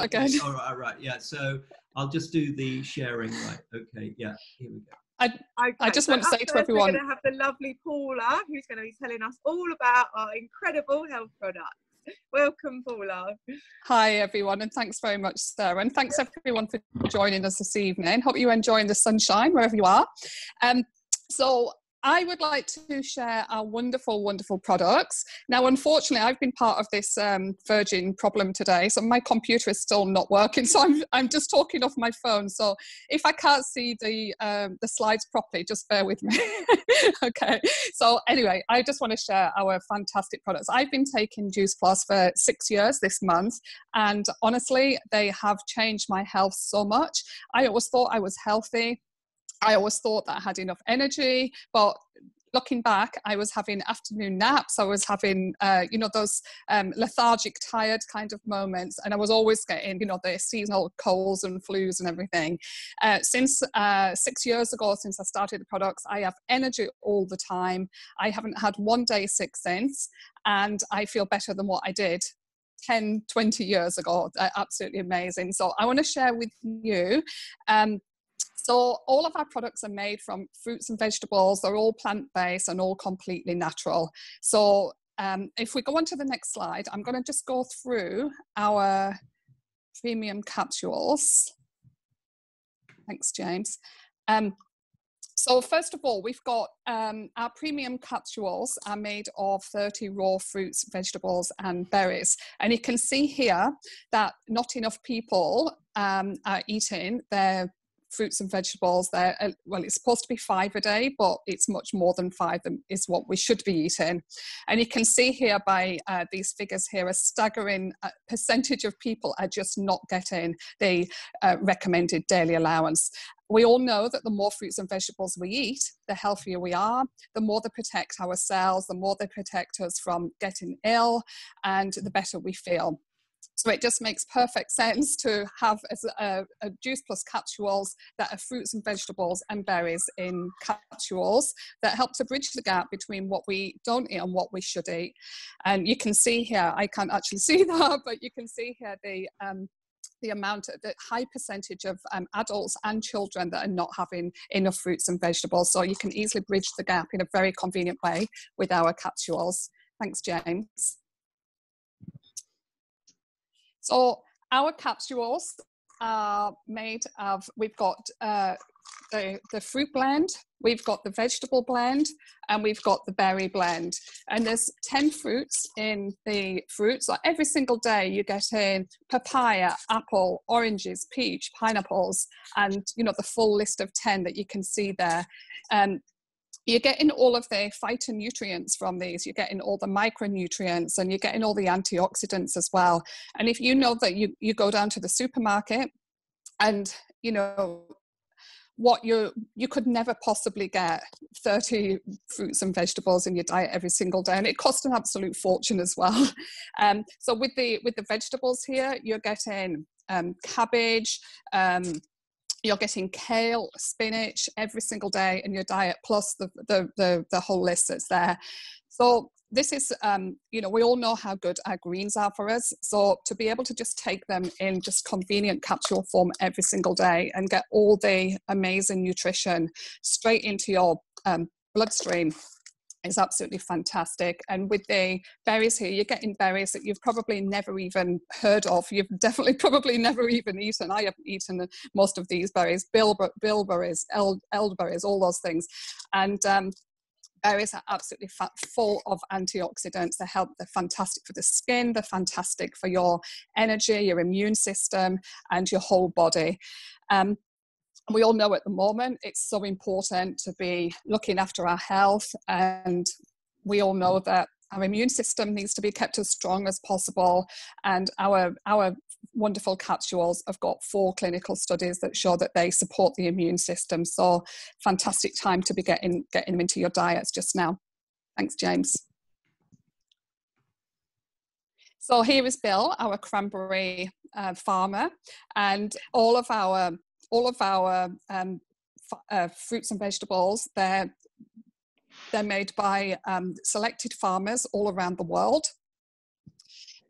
again. All right, yeah. So I'll just do the sharing, right? Okay, yeah, here we go. I just want to say to everyone, we're going to have the lovely Paula, who's going to be telling us all about our incredible health products. Welcome, Paula. Hi, everyone, and thanks very much, Sarah. And thanks, everyone, for joining us this evening. Hope you're enjoying the sunshine wherever you are. So I would like to share our wonderful, wonderful products. Now, unfortunately, I've been part of this Virgin problem today, so my computer is still not working. So I'm just talking off my phone. So if I can't see the slides properly, just bear with me. Okay. So anyway, I just want to share our fantastic products. I've been taking Juice Plus for 6 years this month, and honestly, they have changed my health so much. I always thought I was healthy. I always thought that I had enough energy, but looking back, I was having afternoon naps. I was having, those lethargic, tired kind of moments. And I was always getting, the seasonal colds and flus and everything. Since 6 years ago, since I started the products, I have energy all the time. I haven't had one day sick since, and I feel better than what I did 10, 20 years ago. Absolutely amazing. So I want to share with you so all of our products are made from fruits and vegetables. They're all plant-based and all completely natural. So if we go on to the next slide, I'm going to just go through our premium capsules. Thanks, James. So first of all, we've got our premium capsules are made of 30 raw fruits, vegetables and berries. And you can see here that not enough people are eating their fruits and vegetables. Well, it's supposed to be 5 a day, but it's much more than 5 is what we should be eating. And you can see here by these figures here, a staggering percentage of people are just not getting the recommended daily allowance. We all know that the more fruits and vegetables we eat, the healthier we are, the more they protect our cells, the more they protect us from getting ill, and the better we feel. So it just makes perfect sense to have a Juice Plus capsules that are fruits and vegetables and berries in capsules that help to bridge the gap between what we don't eat and what we should eat. And you can see here, I can't actually see that, but you can see here the high percentage of adults and children that are not having enough fruits and vegetables. So you can easily bridge the gap in a very convenient way with our capsules. Thanks, James. So our capsules are made of, we've got the fruit blend, we've got the vegetable blend, and we've got the berry blend. And there's 10 fruits in the fruits. So every single day you get in papaya, apple, oranges, peach, pineapples, and the full list of 10 that you can see there. You're getting all of the phytonutrients from these. You're getting all the micronutrients, and you're getting all the antioxidants as well. And if you know that you go down to the supermarket and, what you could never possibly get 30 fruits and vegetables in your diet every single day, and it costs an absolute fortune as well. So with the vegetables here, you're getting cabbage, you're getting kale, spinach every single day in your diet, plus the whole list that's there. So this is, we all know how good our greens are for us. So to be able to just take them in just convenient capsule form every single day and get all the amazing nutrition straight into your bloodstream is absolutely fantastic. And with the berries here, you're getting berries that you've probably never even heard of. You've definitely probably never even eaten. I haven't eaten most of these berries, bilberries, elderberries, all those things. And berries are absolutely full of antioxidants. They're fantastic for the skin, they're fantastic for your energy, your immune system, and your whole body. We all know at the moment it's so important to be looking after our health, and we all know that our immune system needs to be kept as strong as possible, and our wonderful capsules have got 4 clinical studies that show that they support the immune system. So fantastic time to be getting them into your diets just now. Thanks, James. So here is Bill, our cranberry farmer, and all of our fruits and vegetables, they're made by selected farmers all around the world.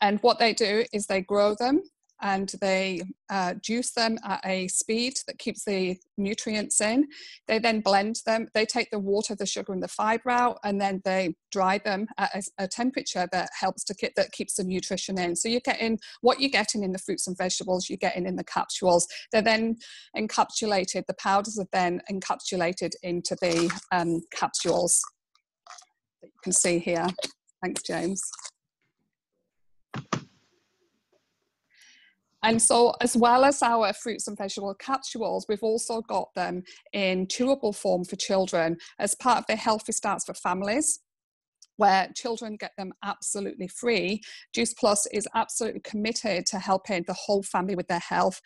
And what they do is they grow them and they juice them at a speed that keeps the nutrients in. They then blend them. They take the water, the sugar and the fibre out, and then they dry them at a temperature that helps to that keeps the nutrition in. So you're getting what you're getting in the fruits and vegetables, you're getting in the capsules. They're then encapsulated. The powders are then encapsulated into the capsules that you can see here. Thanks, James. And so, as well as our fruits and vegetable capsules, we've also got them in chewable form for children as part of the Healthy Starts for Families, where children get them absolutely free. Juice Plus is absolutely committed to helping the whole family with their health.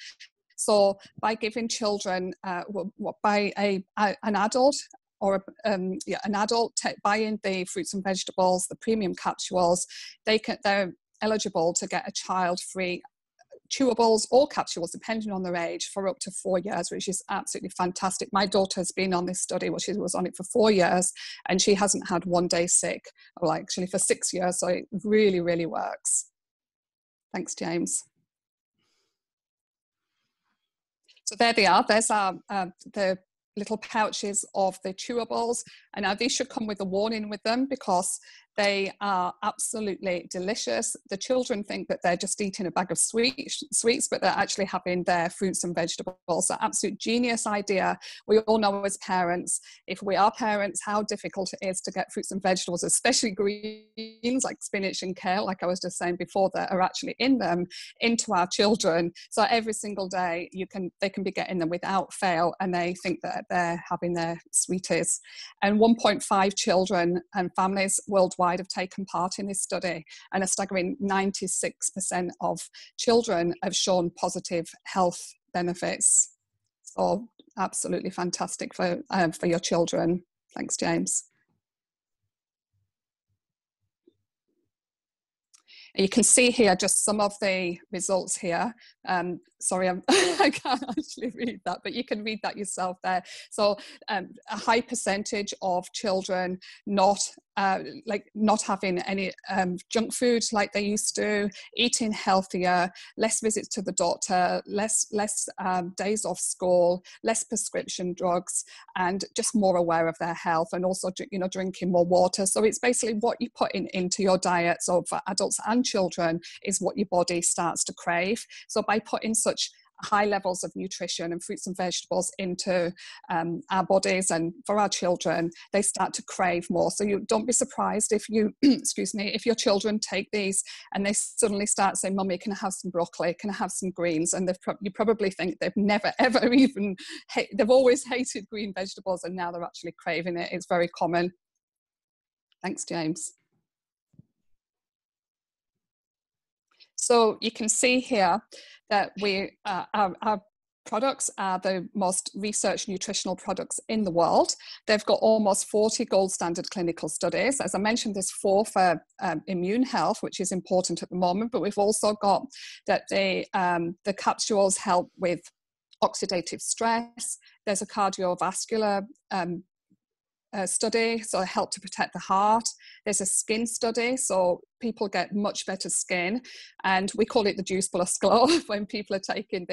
So by giving children, by an adult, or an adult buying the fruits and vegetables, the premium capsules, they're eligible to get a child-free chewables or capsules, depending on their age, for up to 4 years, which is absolutely fantastic. My daughter's been on this study, well, she was on it for 4 years, and she hasn't had one day sick, well, actually for 6 years, so it really, really works. Thanks, James. So there they are. There's the little pouches of the chewables, and now these should come with a warning with them because they are absolutely delicious. The children think that they're just eating a bag of sweets, but they're actually having their fruits and vegetables. So absolute genius idea. We all know as parents, if we are parents, how difficult it is to get fruits and vegetables, especially greens like spinach and kale, like I was just saying before, that are actually in them, into our children. So every single day they can be getting them without fail, and they think that they're having their sweeties. And 1.5 children and families worldwide have taken part in this study, and a staggering 96% of children have shown positive health benefits. So absolutely fantastic for your children. Thanks, James. You can see here just some of the results here. Sorry, I can't actually read that, but you can read that yourself there. So a high percentage of children not having any junk food like they used to, eating healthier, less visits to the doctor, less days off school, less prescription drugs, and just more aware of their health, and also drinking more water. So it's basically what you put into your diet. So for adults and children is what your body starts to crave. So by putting such high levels of nutrition and fruits and vegetables into our bodies and for our children, they start to crave more. So you don't be surprised if you, excuse me, if your children take these and they suddenly start saying, "Mummy, can I have some broccoli? Can I have some greens?" And you probably think they've never, ever even, they've always hated green vegetables, and now they're actually craving it. It's very common. Thanks, James. So you can see here that our products are the most researched nutritional products in the world. They've got almost 40 gold standard clinical studies. As I mentioned, there's 4 for immune health, which is important at the moment, but we've also got that the capsules help with oxidative stress. There's a cardiovascular study, so help to protect the heart. There's a skin study, so people get much better skin, and we call it the Juice Plus Glow. When people are taking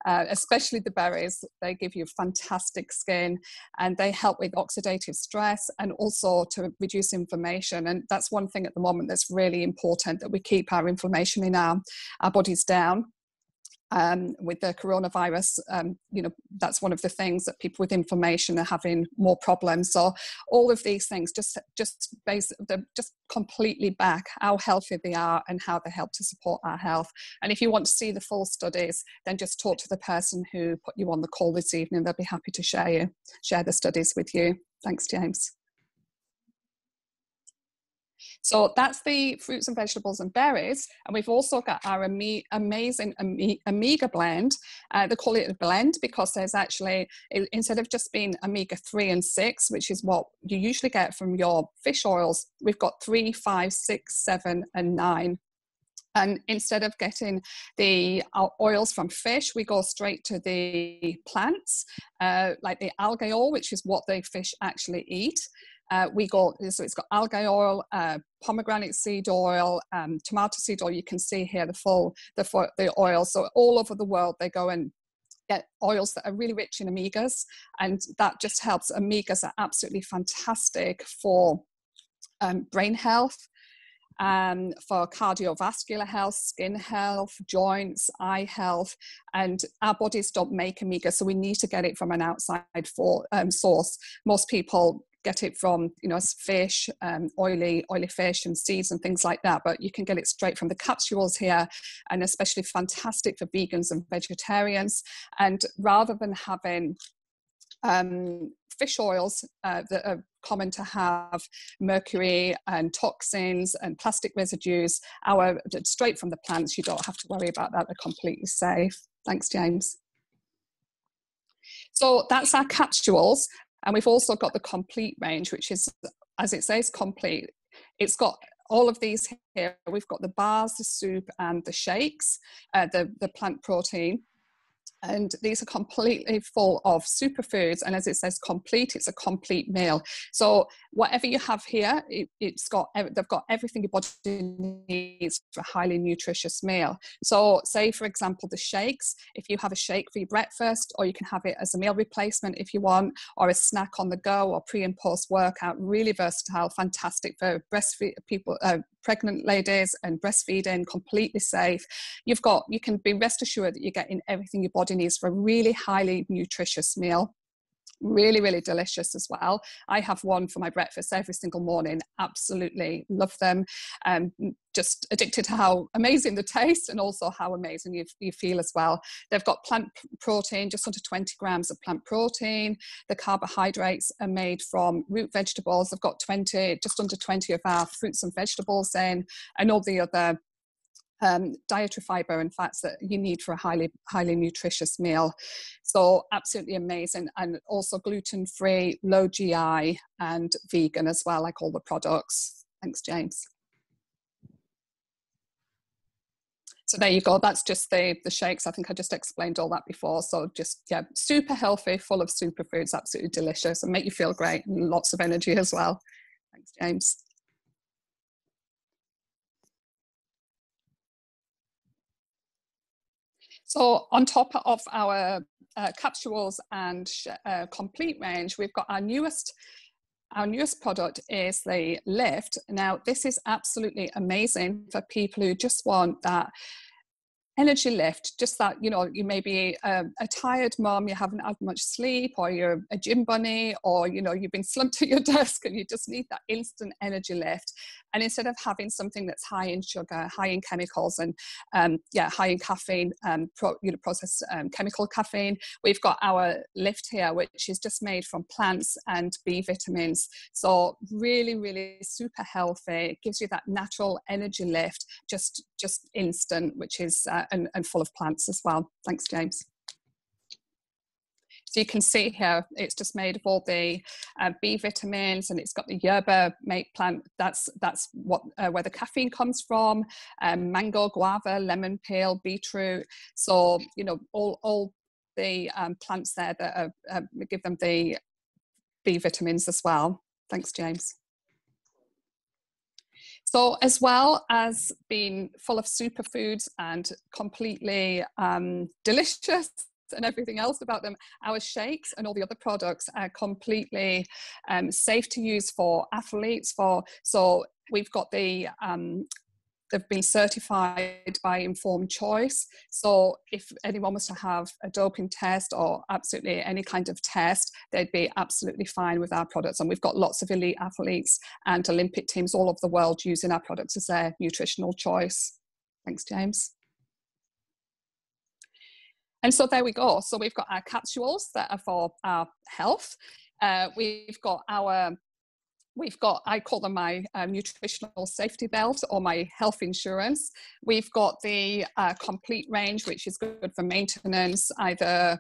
especially the berries, they give you fantastic skin, and they help with oxidative stress and also to reduce inflammation. And that's one thing at the moment that's really important, that we keep our inflammation in our bodies down. With the coronavirus, that's one of the things that people with inflammation are having more problems. So all of these things just completely back how healthy they are and how they help to support our health. And if you want to see the full studies, then just talk to the person who put you on the call this evening. They'll be happy to share the studies with you. Thanks, James. So that's the fruits and vegetables and berries. And we've also got our amazing omega blend. They call it a blend because there's actually, instead of just being omega-3 and 6, which is what you usually get from your fish oils, we've got 3, 5, 6, 7, and 9. And instead of getting the oils from fish, we go straight to the plants, like the algae oil, which is what the fish actually eat. So it's got algae oil, pomegranate seed oil, tomato seed oil. You can see here the oil. So all over the world, they go and get oils that are really rich in omegas, and that just helps. Omegas are absolutely fantastic for brain health, for cardiovascular health, skin health, joints, eye health, and our bodies don't make omega, so we need to get it from an outside source. Most people get it from, fish, oily fish and seeds and things like that, but you can get it straight from the capsules here, and especially fantastic for vegans and vegetarians. And rather than having fish oils that are common to have mercury and toxins and plastic residues, straight from the plants, you don't have to worry about that. They're completely safe. Thanks, James. So that's our capsules. And we've also got the complete range, which is, as it says, complete. It's got all of these here. We've got the bars, the soup, and the shakes, the plant protein. And these are completely full of superfoods. And as it says complete, it's a complete meal. So whatever you have here, they've got everything your body needs for a highly nutritious meal. So say, for example, the shakes, if you have a shake for your breakfast, or you can have it as a meal replacement if you want, or a snack on the go, or pre and post workout, really versatile, fantastic for pregnant ladies and breastfeeding, completely safe. You can be rest assured that you're getting everything your body needs for a really highly nutritious meal. Really, really delicious as well. I have one for my breakfast every single morning. Absolutely love them. Just addicted to how amazing the taste, and also how amazing you feel as well. They've got plant protein, just under 20 grams of plant protein. The carbohydrates are made from root vegetables. They've got just under 20 of our fruits and vegetables in, and all the other dietary fiber and fats that you need for a highly nutritious meal. So absolutely amazing. And also gluten-free, low GI, and vegan as well, like all the products. Thanks, James. So there you go. That's just the shakes. I think I just explained all that before. So just, yeah, super healthy, full of superfoods, absolutely delicious, and make you feel great, and lots of energy as well. Thanks, James. So on top of our capsules and complete range, we've got our newest product is the Lift. Now, this is absolutely amazing for people who just want that energy lift, just that, you may be a tired mom, you haven't had much sleep, or you're a gym bunny, or, you've been slumped at your desk and you just need that instant energy lift. And instead of having something that's high in sugar, high in chemicals, and high in caffeine, processed chemical caffeine, we've got our Lift here, which is just made from plants and B vitamins. So really, really super healthy. It gives you that natural energy lift, just instant, which is and full of plants as well. Thanks, James. So you can see here, it's just made of all the B vitamins, and it's got the yerba mate plant. That's what where the caffeine comes from. Mango, guava, lemon peel, beetroot. So all the plants there that give them the B vitamins as well. Thanks, James. So as well as being full of superfoods and completely delicious and everything else about them, our shakes and all the other products are completely safe to use for athletes. So we've got they've been certified by Informed Choice. So if anyone was to have a doping test or absolutely any kind of test, they'd be absolutely fine with our products. And we've got lots of elite athletes and Olympic teams all over the world using our products as their nutritional choice. Thanks, James. And so there we go. So we've got our capsules that are for our health. We've got, I call them my nutritional safety belt, or my health insurance. We've got the complete range, which is good for maintenance, either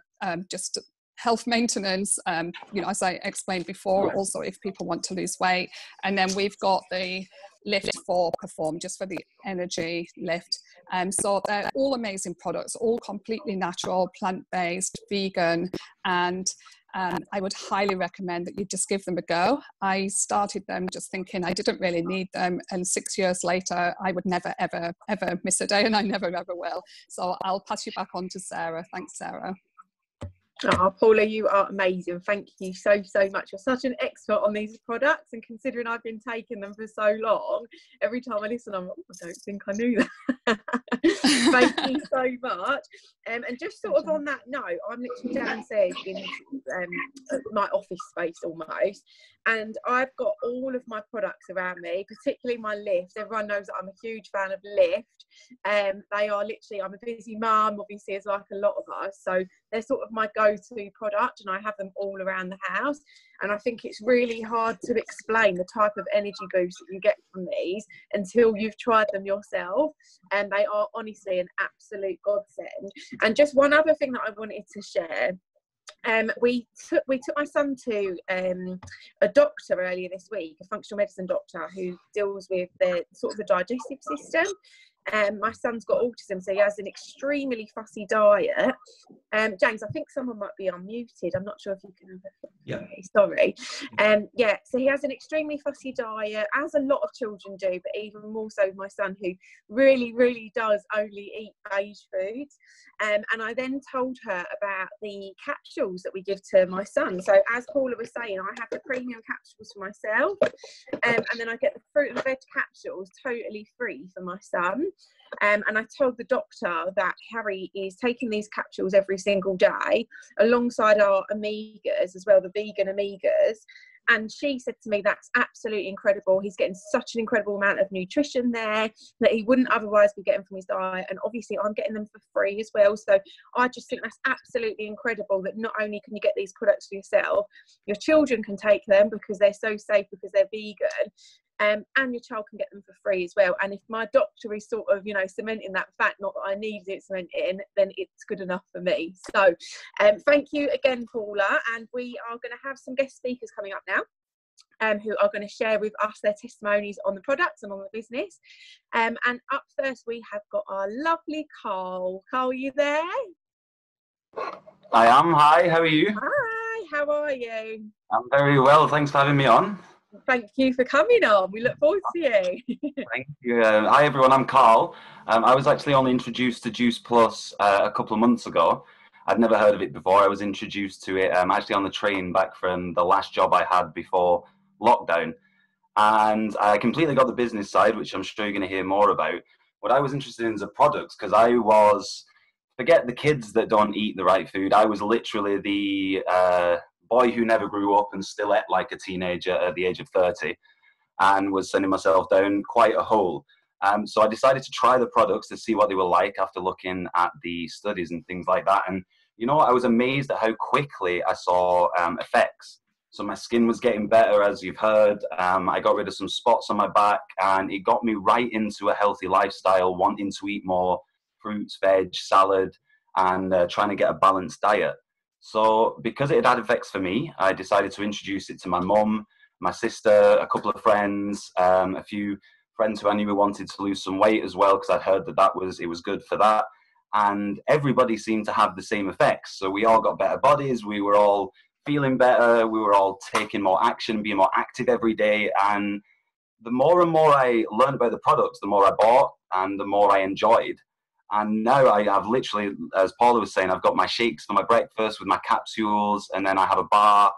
just health maintenance, as I explained before, also if people want to lose weight. And then we've got the Lift for Perform, just for the energy lift. So they're all amazing products, all completely natural, plant-based, vegan, and I would highly recommend that you just give them a go. I started them just thinking I didn't really need them, and 6 years later I would never ever ever miss a day, and I never ever will. So I'll pass you back on to Sarah. Thanks, Sarah. Oh, Paula, you are amazing. Thank you so much. You're such an expert on these products, and considering I've been taking them for so long, every time I listen, I'm like, oh, I don't think I knew that. Thank you so much. And just sort of on that note, I'm literally downstairs in my office space almost, and I've got all of my products around me, particularly my Lift. Everyone knows that I'm a huge fan of Lift. They are literally, I'm a busy mum, obviously, as like a lot of us, so they're sort of my go-to product, and I have them all around the house. And I think it's really hard to explain the type of energy boost that you get from these until you've tried them yourself, and they are honestly an absolute godsend. And just one other thing that I wanted to share, we took my son to a doctor earlier this week, a functional medicine doctor who deals with the sort of the digestive system. My son's got autism, so he has an extremely fussy diet. James, I think someone might be unmuted. I'm not sure if you can have it. Yeah. Sorry. Yeah, so he has an extremely fussy diet, as a lot of children do, but even more so my son, who really does only eat beige foods. And I then told her about the capsules that we give to my son. So as Paula was saying, I have the premium capsules for myself, and then I get the fruit and veg capsules totally free for my son. And I told the doctor that Harry is taking these capsules every single day alongside our omegas as well, the vegan omegas. And she said to me, that's absolutely incredible. He's getting such an incredible amount of nutrition there that he wouldn't otherwise be getting from his diet. And obviously I'm getting them for free as well. So I just think that's absolutely incredible that not only can you get these products for yourself, your children can take them because they're so safe, because they're vegan. And your child can get them for free as well. And if my doctor is sort of, cementing that fact, not that I need it cementing, then it's good enough for me. So thank you again, Paula. And we are going to have some guest speakers coming up now, who are going to share with us their testimonies on the products and on the business. And up first, we have got our lovely Carl. Carl, are you there? I am. Hi, how are you? Hi, how are you? I'm very well. Thanks for having me on. Thank you for coming on. We look forward to you. Thank you. Hi, everyone. I'm Carl. I was actually only introduced to Juice Plus a couple of months ago. I'd never heard of it before. I was introduced to it actually on the train back from the last job I had before lockdown. And I completely got the business side, which I'm sure you're going to hear more about. What I was interested in is the products, because I was, forget the kids that don't eat the right food, I was literally the boy who never grew up and still ate like a teenager at the age of 30 and was sending myself down quite a hole. So I decided to try the products to see what they were like after looking at the studies and things like that. And I was amazed at how quickly I saw effects. So my skin was getting better, as you've heard. I got rid of some spots on my back, and it got me right into a healthy lifestyle, wanting to eat more fruits, veg, salad, and trying to get a balanced diet. So because it had effects for me, I decided to introduce it to my mum, my sister, a couple of friends, a few friends who I knew wanted to lose some weight as well, because I'd heard that it was good for that. And everybody seemed to have the same effects. So we all got better bodies. We were all feeling better. We were all taking more action, being more active every day. And the more and more I learned about the products, the more I bought and the more I enjoyed. And now I have literally, as Paula was saying, I've got my shakes for my breakfast with my capsules, and then I have a bar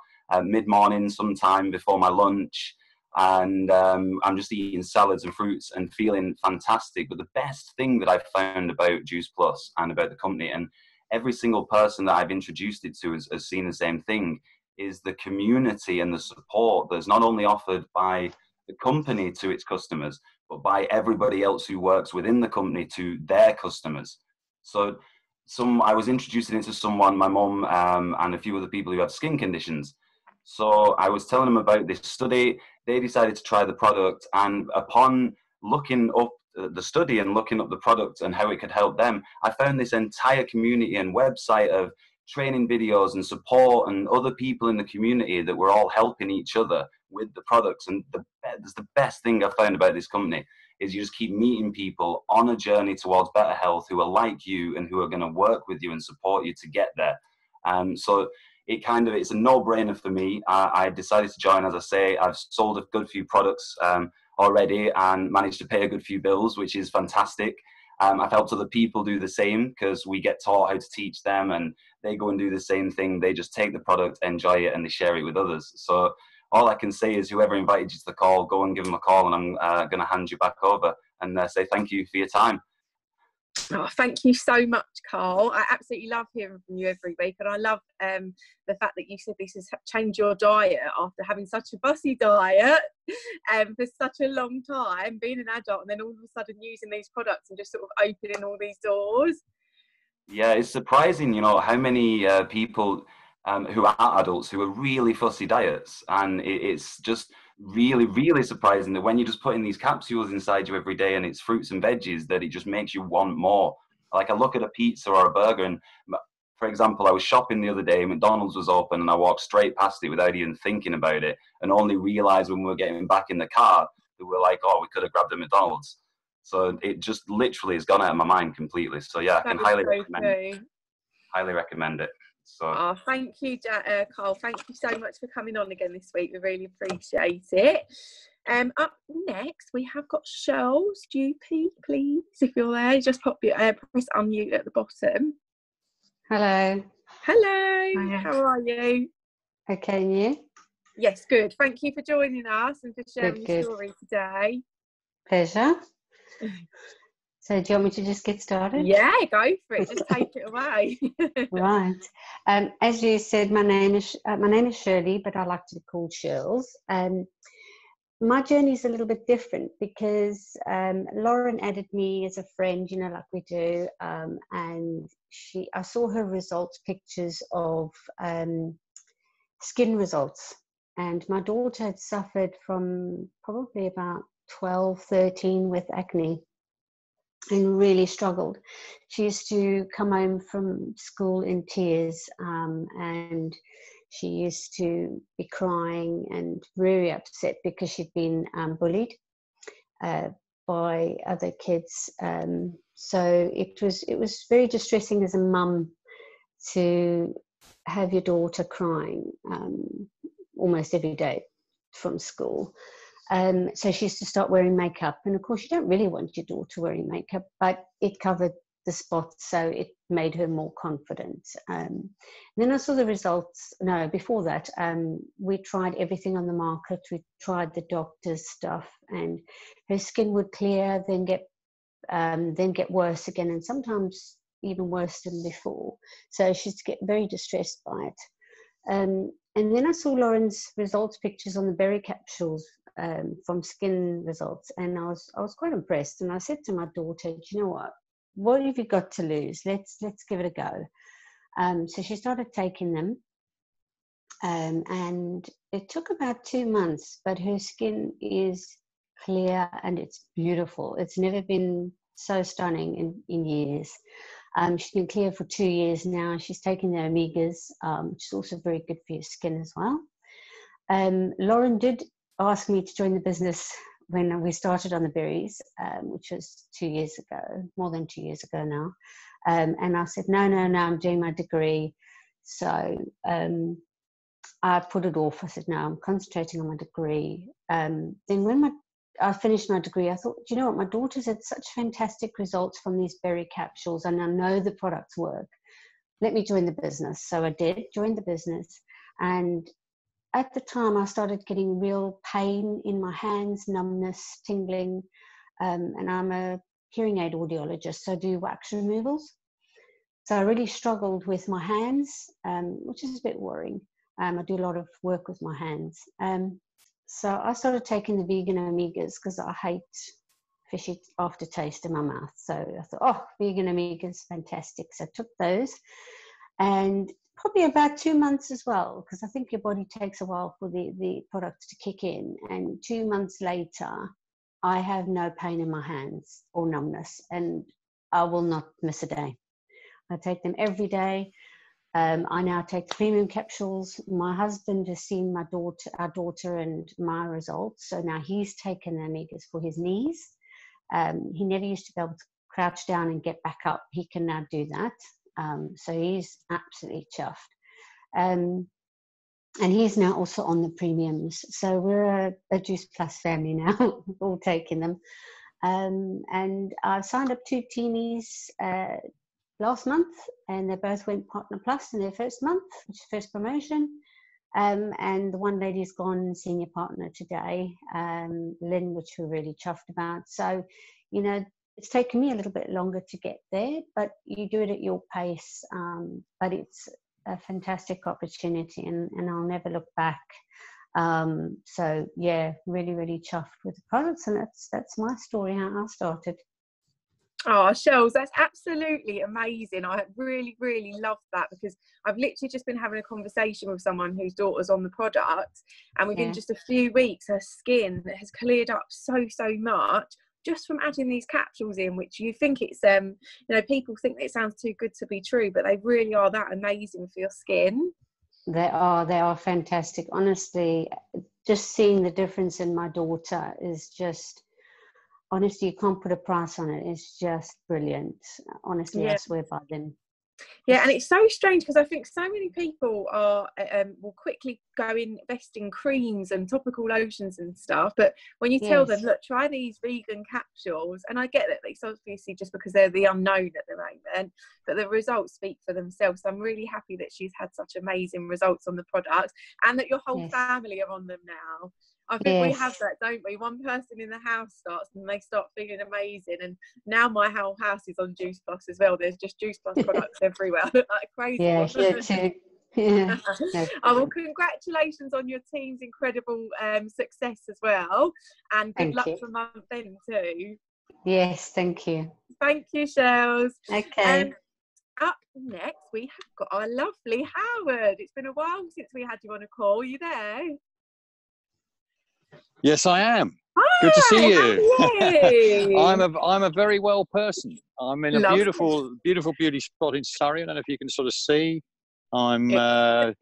mid-morning sometime before my lunch, and I'm just eating salads and fruits and feeling fantastic. But the best thing that I've found about Juice Plus and about the company, and every single person that I've introduced it to has seen the same thing, is the community and the support that's not only offered by the company to its customers, but by everybody else who works within the company to their customers. So I was introducing it to someone, my mum, and a few other people who have skin conditions. So I was telling them about this study. They decided to try the product, and upon looking up the study and looking up the product and how it could help them, I found this entire community and website of training videos and support and other people in the community that were all helping each other with the products. And the best thing I found about this company is you just keep meeting people on a journey towards better health who are like you and who are going to work with you and support you to get there. So it's a no-brainer for me. I decided to join. As I say, I've sold a good few products already and managed to pay a good few bills, which is fantastic. I've helped other people do the same because we get taught how to teach them, and they go and do the same thing. They just take the product, enjoy it, and they share it with others. So all I can say is whoever invited you to the call, go and give them a call, and I'm going to hand you back over and say thank you for your time. Oh, thank you so much, Carl. I absolutely love hearing from you every week, and I love the fact that you said this has changed your diet after having such a fussy diet for such a long time, being an adult, and then all of a sudden using these products and just sort of opening all these doors. Yeah, it's surprising, how many people who are adults who are really fussy diets, and it's just really, really surprising that when you're just putting these capsules inside you every day and it's fruits and veggies, that it just makes you want more. Like I look at a pizza or a burger, and for example, I was shopping the other day, McDonald's was open, and I walked straight past it without even thinking about it, and only realized when we were getting back in the car that we're like, oh, we could have grabbed a McDonald's. So it just literally has gone out of my mind completely. So yeah, I can highly recommend it. So thank you, Carl. Thank you so much for coming on again this week. We really appreciate it. Up next, we have got Charles Dupy, please. If you're there, just pop your press unmute at the bottom. Hello. Hello. Hiya. How are you? Okay, and you? Yes, good. Thank you for joining us and for sharing your story today. Pleasure. So do you want me to just get started? Yeah, go for it. Just take it away. Right. As you said, my name is Shirley, but I like to be called Shirls. My journey is a little bit different because Lauren added me as a friend, like we do, and I saw her results pictures of skin results, and my daughter had suffered from probably about 12, 13 with acne and really struggled. She used to come home from school in tears, and she used to be crying and very upset because she'd been bullied by other kids. So it was very distressing as a mum to have your daughter crying almost every day from school. So she used to start wearing makeup, and of course you don't really want your daughter wearing makeup, but it covered the spots, so it made her more confident. Then I saw the results. No, before that, we tried everything on the market. We tried the doctor's stuff, and her skin would clear, then get worse again, and sometimes even worse than before. So she'd get very distressed by it. And then I saw Lauren's results pictures on the berry capsules from skin results, and I was quite impressed. And I said to my daughter, "Do you know what have you got to lose? Let's give it a go." So she started taking them, and it took about 2 months, but her skin is clear and it's beautiful. It's never been so stunning in years. She's been clear for 2 years now. She's taken the omegas, which is also very good for your skin as well. Lauren did ask me to join the business when we started on the berries, which was 2 years ago, more than 2 years ago now. And I said, no, I'm doing my degree. So I put it off. I said, no, I'm concentrating on my degree. Then when I finished my degree, I thought, do you know what? My daughter's had such fantastic results from these berry capsules, and I know the products work. Let me join the business. So I did join the business. And at the time, I started getting real pain in my hands, numbness, tingling. And I'm a hearing aid audiologist, so I do wax removals. So I really struggled with my hands, which is a bit worrying. I do a lot of work with my hands. So I started taking the vegan omegas because I hate fishy aftertaste in my mouth. So I thought, oh, vegan omegas, fantastic. So I took those, and probably about 2 months as well, because I think your body takes a while for the products to kick in. And 2 months later, I have no pain in my hands or numbness, and I will not miss a day. I take them every day. I now take the premium capsules. My husband has seen our daughter and my results. So now he's taken the omegas for his knees. He never used to be able to crouch down and get back up. He can now do that. So he's absolutely chuffed. And he's now also on the premiums. So we're a Juice Plus family now, all taking them. And I've signed up 2 teenies last month, and they both went Partner Plus in their first month, which is first promotion. And the one lady's gone Senior Partner today, Lynn, which we're really chuffed about. So, you know, it's taken me a little bit longer to get there, but you do it at your pace. But it's a fantastic opportunity, and I'll never look back. So yeah, really, really chuffed with the products, and that's my story, how I started. Oh, Shells, that's absolutely amazing. I really, really love that, because I've literally just been having a conversation with someone whose daughter's on the product, and within just a few weeks, her skin has cleared up so much just from adding these capsules in, which you think it's, you know, people think that it sounds too good to be true, but they really are that amazing for your skin. They are fantastic. Honestly, just seeing the difference in my daughter is just, honestly, you can't put a price on it. It's just brilliant. Honestly, I swear by them. Yeah, and it's so strange, because I think so many people are will quickly go invest in creams and topical lotions and stuff, but when you tell them, look, try these vegan capsules, and I get that it's obviously just because they're the unknown at the moment, but the results speak for themselves. So I'm really happy that she's had such amazing results on the products, and that your whole family are on them now. I think we have that, don't we? One person in the house starts and they start feeling amazing, and now my whole house is on Juice Plus as well. There's just Juice Plus products everywhere. Like crazy. Yeah, here too. Yeah. Oh, well, congratulations on your team's incredible success as well, and good luck for month end too. Yes, thank you. Thank you, Shells. Okay. Up next, we have got our lovely Howard. It's been a while since we had you on a call. Are you there? Yes, I am. Hi, good to see you. How are you? I'm a very well person. I'm in a beautiful beauty spot in Surrey. I don't know if you can sort of see. We're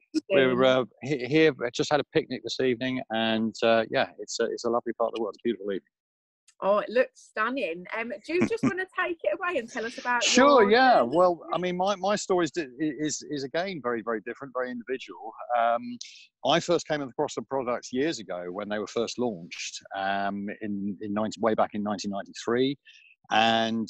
here. Just had a picnic this evening, and it's a lovely part of the world. It's a beautiful evening. Oh, it looks stunning. Do you just want to take it away and tell us about Sure, yeah. Well, I mean, my story is again very, very different, very individual. I first came across the products years ago when they were first launched, way back in 1993. And,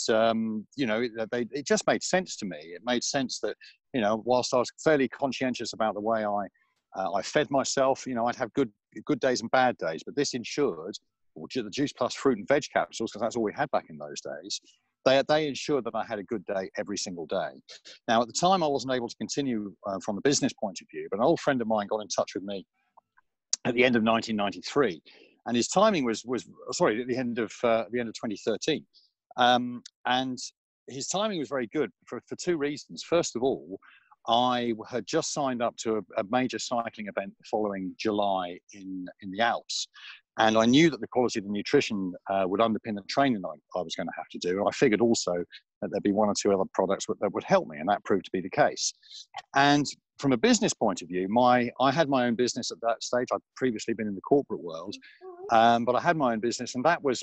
you know, it just made sense to me. It made sense that, you know, whilst I was fairly conscientious about the way I fed myself, you know, I'd have good days and bad days, but this ensured, the Juice Plus fruit and veg capsules, because that's all we had back in those days, they ensured that I had a good day every single day. Now, at the time, I wasn't able to continue from a business point of view, but an old friend of mine got in touch with me at the end of 1993, and his timing was at the end of 2013, and his timing was very good for 2 reasons. First of all, I had just signed up to a major cycling event the following July in the Alps. And I knew that the quality of the nutrition would underpin the training I was going to have to do. And I figured also that there'd be 1 or 2 other products that would help me, and that proved to be the case. And from a business point of view, I had my own business at that stage. I'd previously been in the corporate world, but I had my own business, and that was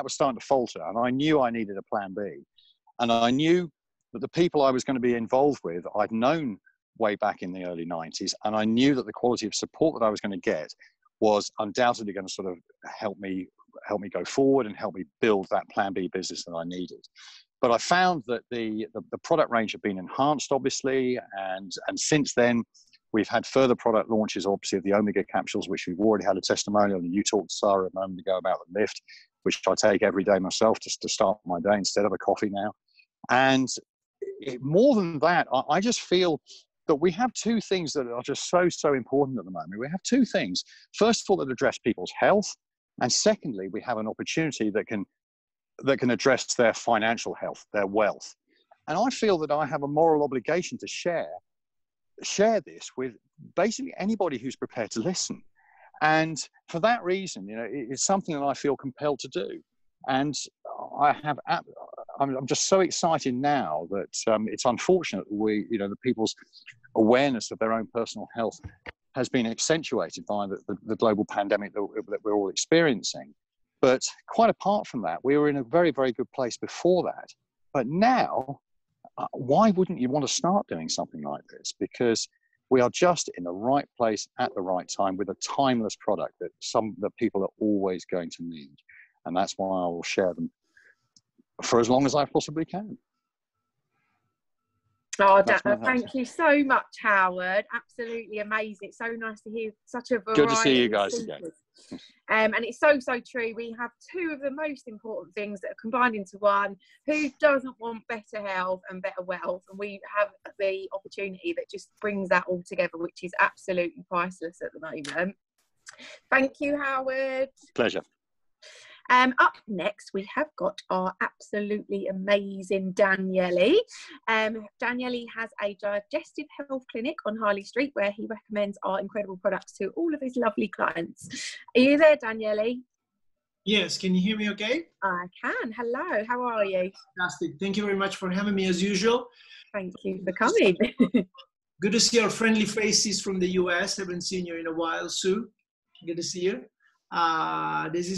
starting to falter. And I knew I needed a plan B. And I knew that the people I was going to be involved with, I'd known way back in the early 90s, and I knew that the quality of support that I was going to get was undoubtedly going to sort of help me go forward and help me build that plan B business that I needed. But I found that the product range had been enhanced, obviously, and since then we've had further product launches, obviously, of the Omega capsules, which we've already had a testimonial, and you talked to Sarah a moment ago about the Lift, which I take every day myself just to start my day instead of a coffee now. And more than that, I just feel that we have 2 things that are just so important at the moment. We have 2 things. First of all, that address people's health, and secondly, we have an opportunity that can address their financial health, their wealth. And I feel that I have a moral obligation to share this with basically anybody who's prepared to listen. And for that reason, you know, it's something that I feel compelled to do. And I'm just so excited now that it's unfortunate that the people's awareness of their own personal health has been accentuated by the global pandemic that we're all experiencing. But quite apart from that, we were in a very, very good place before that. But now, why wouldn't you want to start doing something like this? Because We are just in the right place at the right time with a timeless product that people are always going to need. And that's why I will share them for as long as I possibly can. Oh, thank you so much, Howard. Absolutely amazing. It's so nice to hear such a variety. Good to see you guys again. And it's so true. We have two of the most important things that are combined into one. Who doesn't want better health and better wealth? And we have the opportunity that just brings that all together, which is absolutely priceless at the moment. Thank you, Howard. Pleasure. Up next, we have got our absolutely amazing Daniele. Daniele has a digestive health clinic on Harley Street where he recommends our incredible products to all of his lovely clients. Are you there, Daniele? Yes, can you hear me okay? I can. Hello, how are you? Fantastic. Thank you very much for having me as usual. Thank you for coming. Good to see our friendly faces from the US. Haven't seen you in a while, Sue. Good to see you. This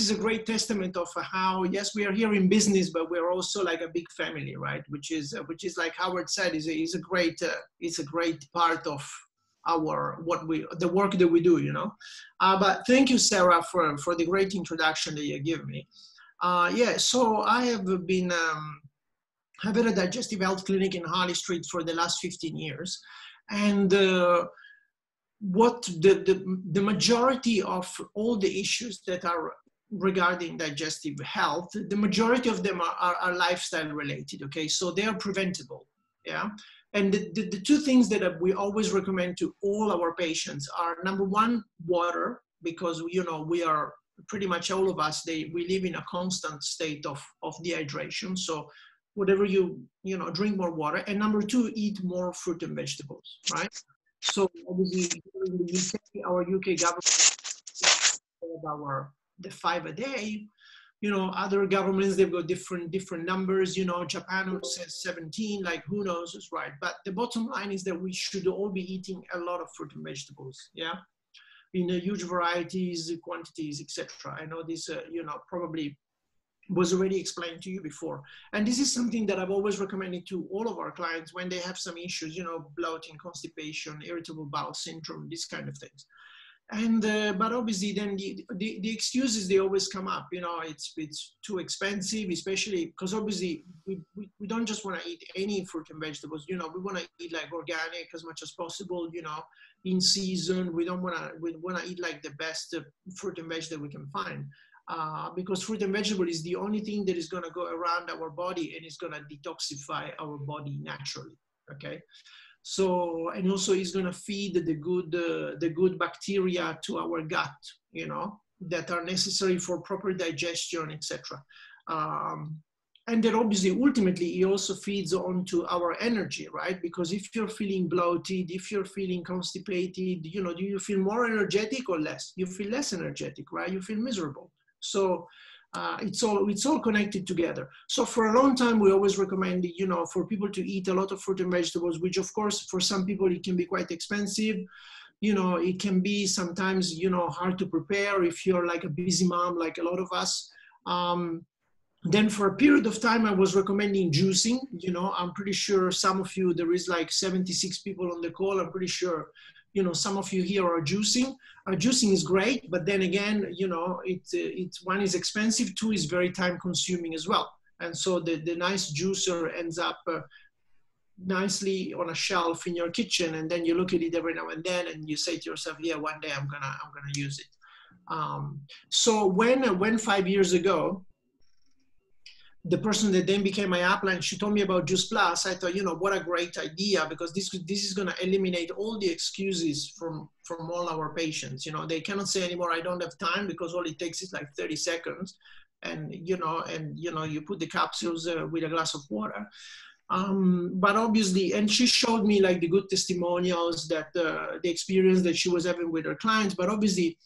is a great testament of how, yes, we are here in business, but we're also like a big family, right? Which is like Howard said, is a great part of the work that we do, you know. But thank you, Sarah, for the great introduction that you give me. So I have been had a digestive health clinic in Harley Street for the last 15 years, and what the majority of all the issues that are regarding digestive health, the majority of them are lifestyle related, okay? So they are preventable, yeah? And the two things that we always recommend to all our patients are, number one, water, because, you know, we are pretty much all of us, we live in a constant state of dehydration. So whatever you drink more water. And number two, eat more fruit and vegetables, right? So obviously, in the UK, our UK government the 5 a day. You know, other governments, they've got different numbers. You know, Japan says 17. Like, who knows? It's right. But the bottom line is that we should all be eating a lot of fruit and vegetables. Yeah, in huge varieties, quantities, etc. I know this. Probably was already explained to you before. And this is something that I've always recommended to all of our clients when they have some issues, you know, bloating, constipation, irritable bowel syndrome, these kind of things. And, but obviously then the excuses, they always come up, you know, it's too expensive, especially because obviously we don't just want to eat any fruit and vegetables, you know, we want to eat like organic as much as possible, you know, in season. We want to eat like the best fruit and veg that we can find. Because fruit and vegetable is the only thing that is going to go around our body and is going to detoxify our body naturally. Okay, so and also it's going to feed the good bacteria to our gut, you know, that are necessary for proper digestion, etc. And then obviously, ultimately, it also feeds onto our energy, right? Because if you're feeling bloated, if you're feeling constipated, you know, do you feel more energetic or less? You feel less energetic, right? You feel miserable. So it's all connected together. So for a long time, we always recommend, you know, for people to eat a lot of fruit and vegetables, which of course, for some people, it can be quite expensive. You know, it can be sometimes, you know, hard to prepare if you're like a busy mom, like a lot of us. Then for a period of time, I was recommending juicing. You know, I'm pretty sure some of you, there is like 76 people on the call. I'm pretty sure, you know, some of you here are juicing. Juicing is great, but then again, you know, it's one is expensive, two is very time consuming as well. And so the nice juicer ends up nicely on a shelf in your kitchen, and then you look at it every now and then, and you say to yourself, yeah, one day I'm gonna use it. So when 5 years ago, the person that then became my upline, she told me about Juice Plus. I thought, you know, what a great idea, because this is going to eliminate all the excuses from all our patients. You know, they cannot say anymore, I don't have time, because all it takes is like 30 seconds. And you you put the capsules with a glass of water. But obviously, and she showed me like the good testimonials that the experience that she was having with her clients. But obviously,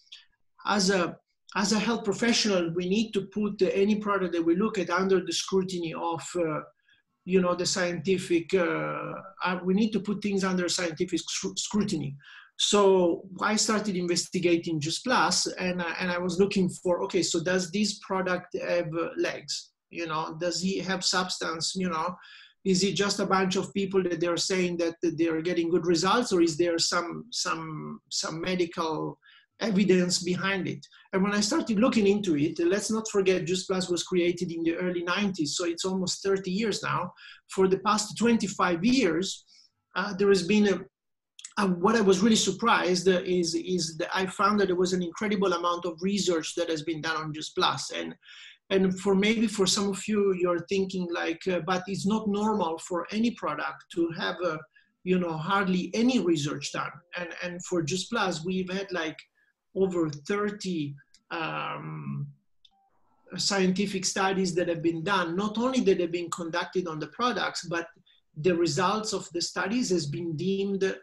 as a health professional, we need to put any product that we look at under the scrutiny of, you know, the scientific, we need to put things under scientific scrutiny. So I started investigating Juice Plus, and I was looking for, okay, so does this product have legs? You know, does he have substance, you know, Is it just a bunch of people that they're saying that they're getting good results, or is there some medical evidence behind it? And when I started looking into it, let's not forget Juice Plus was created in the early 90s, so it's almost 30 years now. For the past 25 years, there has been what I was really surprised is that I found that there was an incredible amount of research that has been done on Juice Plus. And for some of you, you're thinking like, but it's not normal for any product to have, hardly any research done. And for Juice Plus, we've had like over 30 scientific studies that have been done. Not only that have been conducted on the products, but the results of the studies has been deemed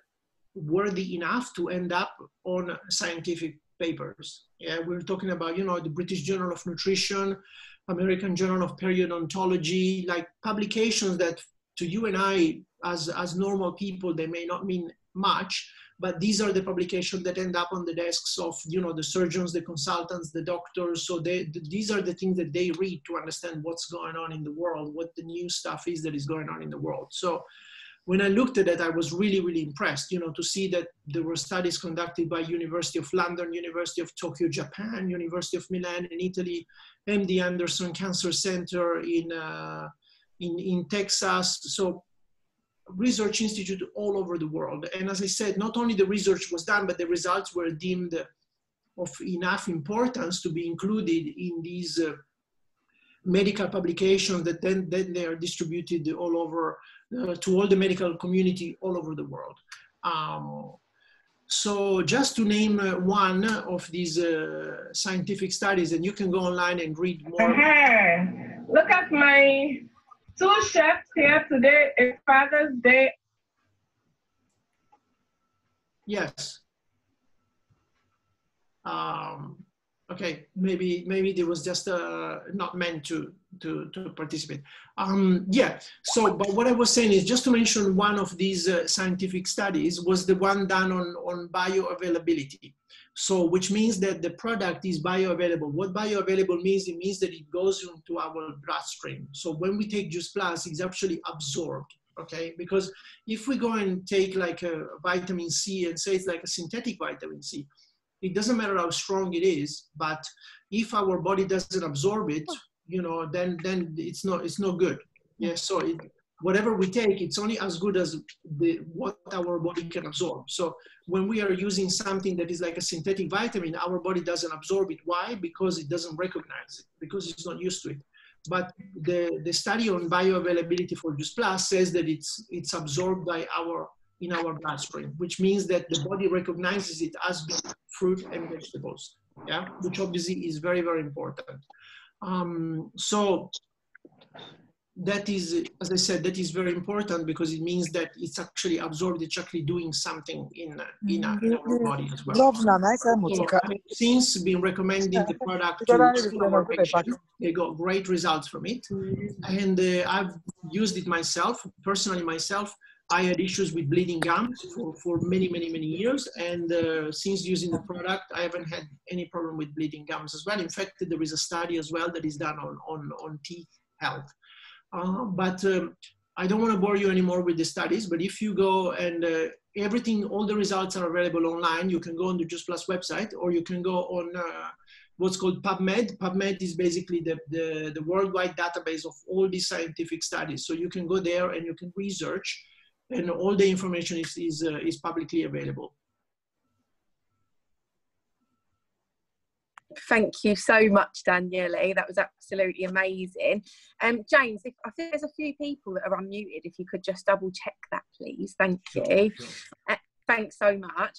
worthy enough to end up on scientific papers. Yeah, we're talking about, the British Journal of Nutrition, American Journal of Periodontology, like publications that to you and I, as normal people, they may not mean much, but these are the publications that end up on the desks of, the surgeons, the consultants, the doctors. So these are the things that they read to understand what's going on in the world, what the new stuff is that is going on in the world. So when I looked at it, I was really, really impressed, to see that there were studies conducted by University of London, University of Tokyo, Japan, University of Milan in Italy, MD Anderson Cancer Center in Texas. So research institute all over the world. And as I said, not only the research was done, but the results were deemed of enough importance to be included in these medical publications that then they are distributed all over to all the medical community all over the world. So just to name one of these scientific studies, and you can go online and read more. Look at my 2 chefs here today. It's Father's Day. Yes. Okay, maybe there was just not meant to participate. Yeah, so, but what I was saying is, just to mention one of these scientific studies was the one done on bioavailability. So, which means that the product is bioavailable. What bioavailable means, it means that it goes into our bloodstream. So when we take Juice Plus, it's actually absorbed, okay? Because if we go and take like a vitamin C and say it's like a synthetic vitamin C, it doesn't matter how strong it is, but if our body doesn't absorb it, then it's no good. Yeah. So whatever we take, it's only as good as what our body can absorb. So when we are using something that is like a synthetic vitamin, our body doesn't absorb it. Why? Because it doesn't recognize it, because it's not used to it. But the study on bioavailability for Juice Plus says that it's absorbed in our bloodstream, which means that the body recognizes it as fruit and vegetables, yeah, which obviously is very, very important. So that is, as I said, that is very important because it means that it's actually absorbed, it's actually doing something in our body as well. So I've since been recommending the product to our patients. They got great results from it. And I've used it myself, personally myself. I had issues with bleeding gums for many, many, many years. And since using the product, I haven't had any problem with bleeding gums as well. In fact, there is a study as well that is done on teeth health. But I don't want to bore you anymore with the studies, but if you go and all the results are available online. You can go on the Juice Plus website, or you can go on what's called PubMed. PubMed is basically the worldwide database of all these scientific studies. So you can go there and you can research, and all the information is publicly available. Thank you so much, Daniele. That was absolutely amazing. James, I think there's a few people that are unmuted. If you could just double check that, please. Thank you. Thanks so much.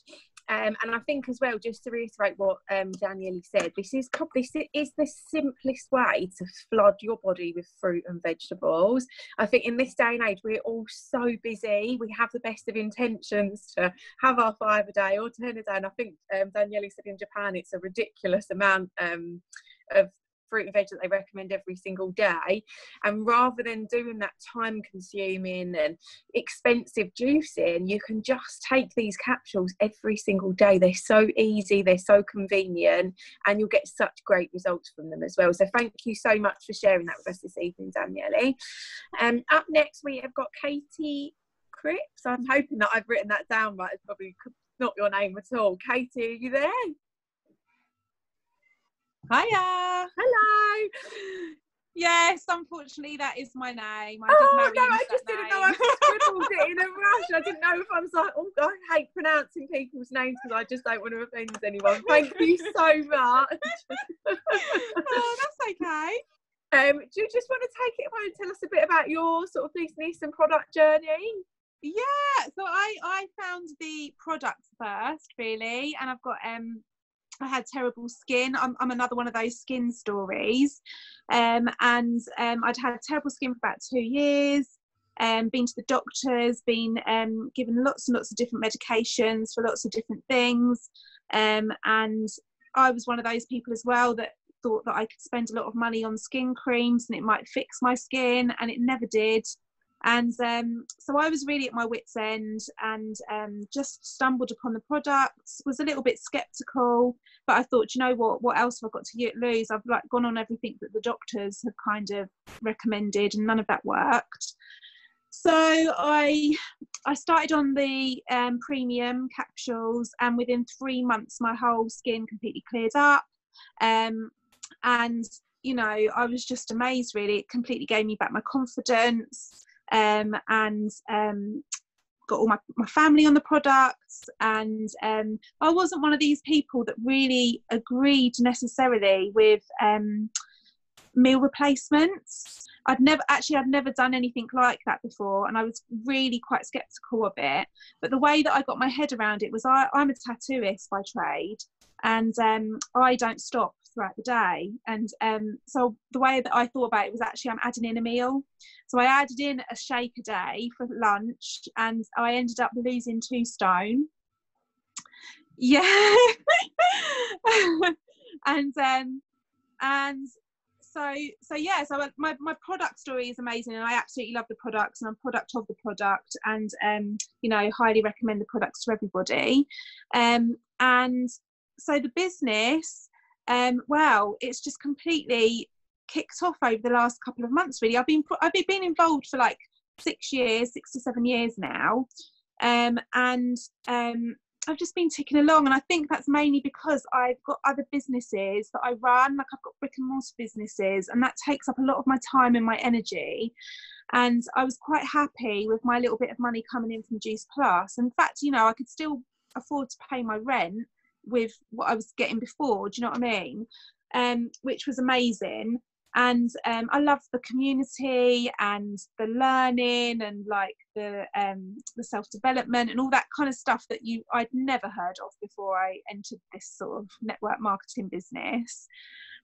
And I think as well, just to reiterate what Daniele said, this is the simplest way to flood your body with fruit and vegetables. I think in this day and age, we're all so busy. We have the best of intentions to have our 5 a day or 10 a day. And I think Daniele said in Japan, it's a ridiculous amount of fruit and veg that they recommend every single day. And rather than doing that time consuming and expensive juicing, you can just take these capsules every single day. They're so easy, they're so convenient, and you'll get such great results from them as well. So thank you so much for sharing that with us this evening, Daniele. Up next we have got Katie Cripps. I'm hoping that I've written that down right. It's probably not your name at all. Katie, are you there? Hiya. Hello. Yes, unfortunately that is my name. I just didn't know I scribbled it in a rush. I didn't know if I was like, oh, I hate pronouncing people's names because I just don't want to offend anyone. Thank you so much. Oh, that's okay. Do you just want to take it away and tell us a bit about your sort of business and product journey? Yeah, so I found the product first, really, and I've got I had terrible skin. I'm another one of those skin stories, and I'd had terrible skin for about 2 years. Been to the doctors, been given lots and lots of different medications for lots of different things, and I was one of those people as well that thought that I could spend a lot of money on skin creams and it might fix my skin, and it never did. And so I was really at my wit's end, and just stumbled upon the products, was a little bit skeptical, but I thought, you know what else have I got to lose? I've like gone on everything that the doctors have kind of recommended, and none of that worked. So I started on the premium capsules, and within 3 months my whole skin completely cleared up, and you know, I was just amazed, really. It completely gave me back my confidence. And got all my family on the products, and I wasn't one of these people that really agreed necessarily with meal replacements. I'd never done anything like that before, and I was really quite skeptical of it. But the way that I got my head around it was I'm a tattooist by trade, and I don't stop throughout the day, and so the way that I thought about it was actually I'm adding in a meal. So I added in a shake a day for lunch, and I ended up losing 2 stone. Yeah. and so my product story is amazing, and I absolutely love the products, and I'm product of the product, and you know, highly recommend the products to everybody. And so the business, well, it's just completely kicked off over the last couple of months, really. I've been involved for like 6 to 7 years now, and I've just been ticking along, and I think that's mainly because I've got other businesses that I run. Like, I've got brick and mortar businesses, and that takes up a lot of my time and my energy, and I was quite happy with my little bit of money coming in from Juice Plus. In fact, you know, I could still afford to pay my rent with what I was getting before, do you know what I mean? Which was amazing. And I love the community and the learning and like the self-development and all that kind of stuff that I'd never heard of before I entered this sort of network marketing business.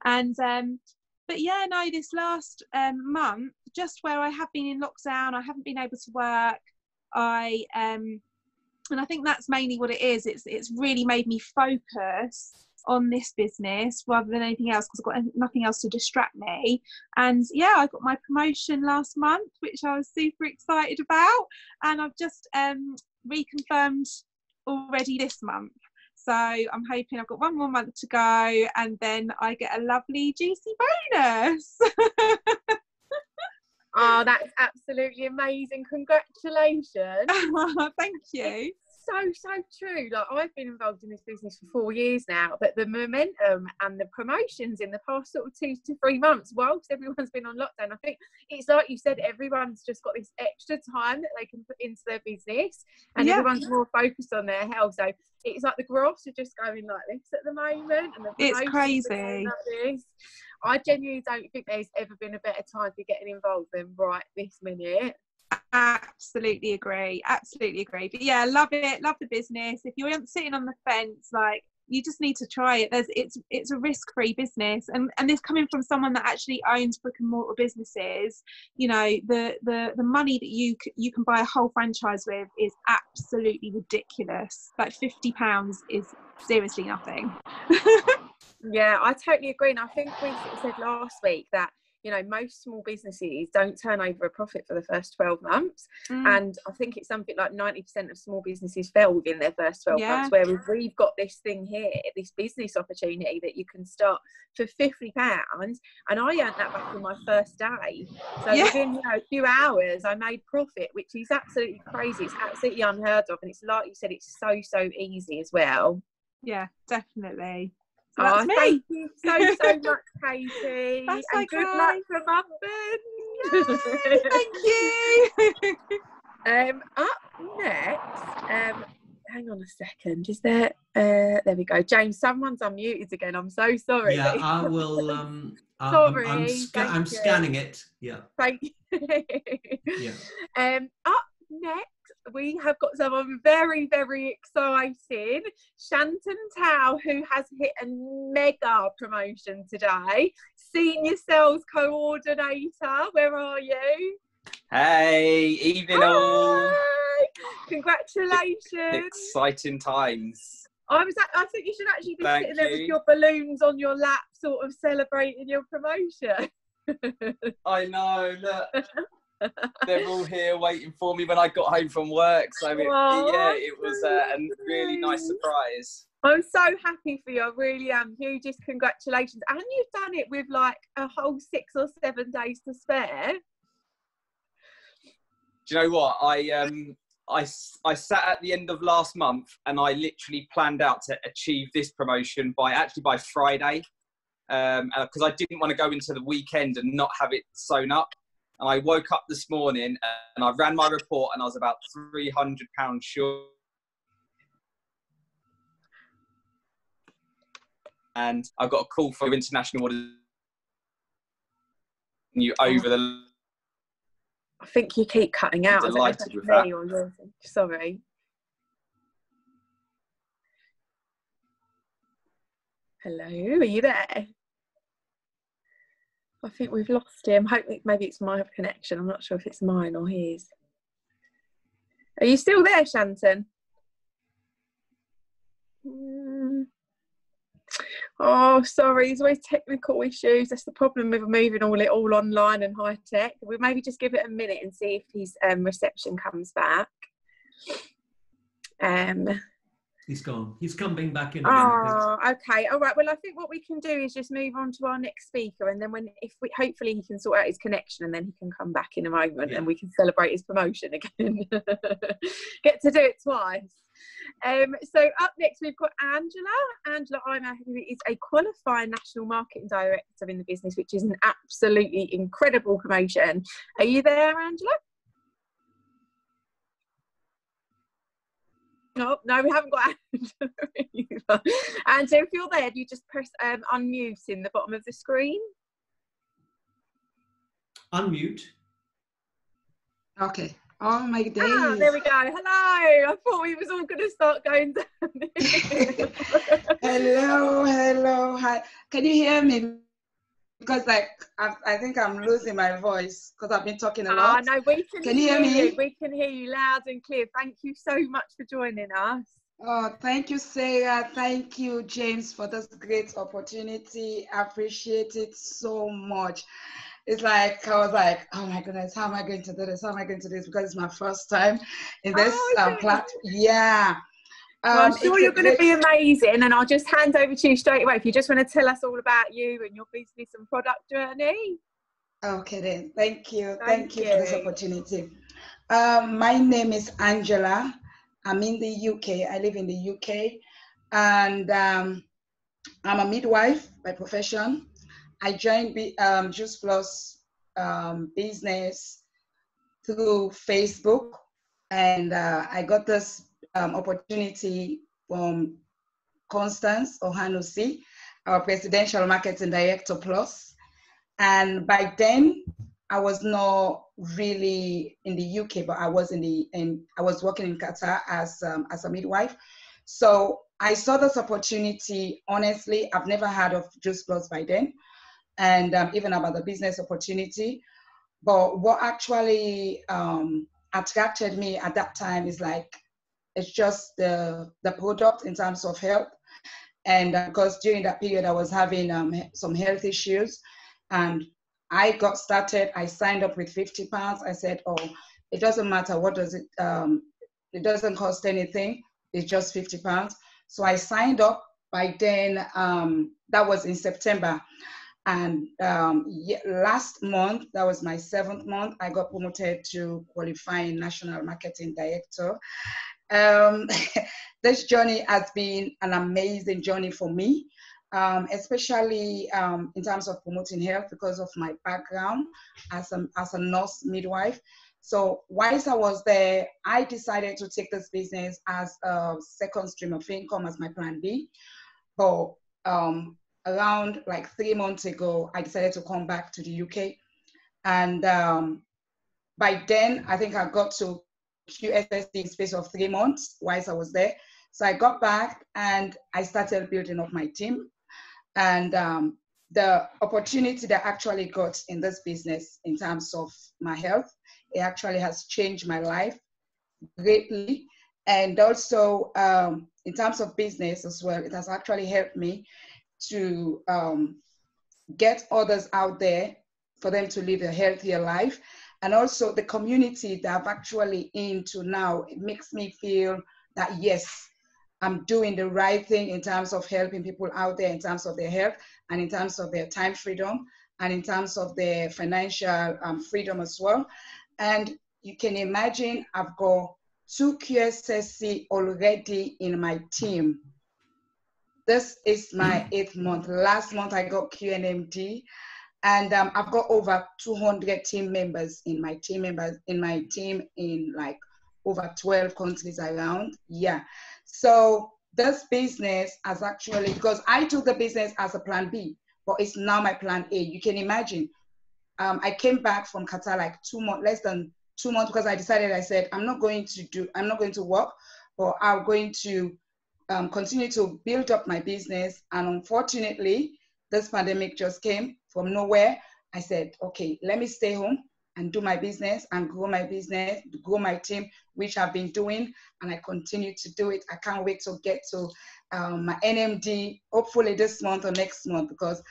And but yeah, no, this last month, just where I have been in lockdown, I haven't been able to work, and I think that's mainly what it is. It's really made me focus on this business rather than anything else, because I've got nothing else to distract me. And yeah, I got my promotion last month, which I was super excited about, and I've just reconfirmed already this month. So I'm hoping I've got 1 more month to go, and then I get a lovely juicy bonus. Oh, that's absolutely amazing. Congratulations. Thank you. It's so true. Like, I've been involved in this business for 4 years now, but the momentum and the promotions in the past sort of 2 to 3 months, whilst everyone's been on lockdown, I think it's like you said, everyone's just got this extra time that they can put into their business, and everyone's more focused on their health. So it's like the graphs are just going like this at the moment, and it's crazy. Like this. I genuinely don't think there's ever been a better time for getting involved than right this minute. Absolutely agree. But yeah, love it, love the business. If you're sitting on the fence, like, you just need to try it. It's a risk-free business, and this coming from someone that actually owns brick and mortar businesses, you know, the money that you can buy a whole franchise with is absolutely ridiculous. Like £50 is seriously nothing. Yeah, I totally agree. And I think we sort of said last week that, you know, most small businesses don't turn over a profit for the first 12 months. And I think it's something like 90% of small businesses fail within their first 12 months, whereas we've got this thing here, this business opportunity that you can start for £50. And I earned that back in my first day. So within, you know, a few hours, I made profit, which is absolutely crazy. It's absolutely unheard of. And it's like you said, it's so, so easy as well. Yeah, definitely. So that's me. Thank you so much, Katie. That's and okay. Good luck for Muffin. Thank you. Up next, hang on a second. Is there? There we go. James, someone's unmuted again. I'm so sorry. Yeah, I will. Sorry. I'm scanning it. Yeah. Thank you. Yeah. Up next, we have got someone very, very exciting. Shanton Tao, who has hit a mega promotion today. Senior Sales Coordinator. Where are you? Hey, evening all. Congratulations. Exciting times. I think you should actually be Thank sitting there with you. your balloons on your lap, sort of celebrating your promotion. I know, look. They're all here waiting for me when I got home from work. So it was a really nice surprise. I'm so happy for you. I really am. Hugest congratulations. And you've done it with like a whole 6 or 7 days to spare. Do you know what? I sat at the end of last month and I literally planned out to achieve this promotion by Friday. Because I didn't want to go into the weekend and not have it sewn up. And I woke up this morning and I ran my report and I was about £300 short. And I got a call from international orders. You over the. I think you keep cutting out. Delighted with that. Sorry. Hello, are you there? I think we've lost him. Hopefully, maybe it's my connection. I'm not sure if it's mine or his. Are you still there, Shanton? Oh, sorry. There's always technical issues. That's the problem with moving all online and high tech. We'll maybe just give it a minute and see if his reception comes back. He's gone. He's coming back in. Oh, okay. All right. Well, I think what we can do is just move on to our next speaker, and then hopefully he can sort out his connection, and then he can come back in a moment, and we can celebrate his promotion again. Get to do it twice. So up next we've got Angela Imer, who is a qualified national marketing director in the business, which is an absolutely incredible promotion. Are you there, Angela? No, we haven't got Angela either. And so if you're there, you just press unmute in the bottom of the screen. Unmute. Okay. Oh my days. Ah, there we go. Hello. I thought we was all going to start going down. Hello. Hi. Can you hear me? Because I think I'm losing my voice because I've been talking a lot. No, we can you hear me? We can hear you loud and clear. Thank you so much for joining us. Oh, thank you, Sarah. Thank you, James, for this great opportunity. I appreciate it so much. It's like, I was like, oh my goodness, how am I going to do this? How am I going to do this? Because it's my first time in this platform. Yeah. Well, I'm sure you're going to be amazing, and I'll just hand over to you straight away if you just want to tell us all about you and your business and product journey. Okay then, thank you. Thank you for this opportunity. My name is Angela. I'm in the UK. I live in the UK, and I'm a midwife by profession. I joined Juice Plus business through Facebook, and I got this opportunity from Constance Ohanusi, our Presidential Marketing Director Plus. And by then, I was not really in the UK, but I was I was working in Qatar as a midwife. So I saw this opportunity. Honestly, I've never heard of Juice Plus by then, and even about the business opportunity. But what actually attracted me at that time is it's just the product in terms of health. And because during that period I was having some health issues, and I got started. I signed up with £50. I said, oh, it doesn't matter, what does it, it doesn't cost anything, it's just £50. So I signed up. By then, that was in September. And last month, that was my 7th month, I got promoted to qualifying national marketing director. This journey has been an amazing journey for me, especially in terms of promoting health because of my background as a nurse midwife. So whilst I was there, I decided to take this business as a second stream of income, as my plan B. But around like 3 months ago, I decided to come back to the UK. And by then, I think I got to QSSC in space of 3 months whilst I was there. So I got back and I started building up my team. And the opportunity that I actually got in this business in terms of my health, it actually has changed my life greatly. And also in terms of business as well, it has actually helped me to get others out there for them to live a healthier life. And also the community that I'm actually into now, it makes me feel that, yes, I'm doing the right thing in terms of helping people out there in terms of their health and in terms of their time freedom and in terms of their financial freedom as well. And you can imagine I've got 2 QSSC already in my team. This is my 8th month. Last month I got QNMD, and I've got over 200 team members in my team in like over 12 countries around. Yeah. So this business has actually, because I took the business as a plan B, but it's now my plan A. You can imagine. I came back from Qatar like 2 months, less than 2 months, because I decided, I said, I'm not going to work, but I'm going to continue to build up my business. And unfortunately, this pandemic just came from nowhere. I said, okay, let me stay home and do my business and grow my business, grow my team, which I've been doing, and I continue to do it. I can't wait to get to my NMD, hopefully this month or next month, because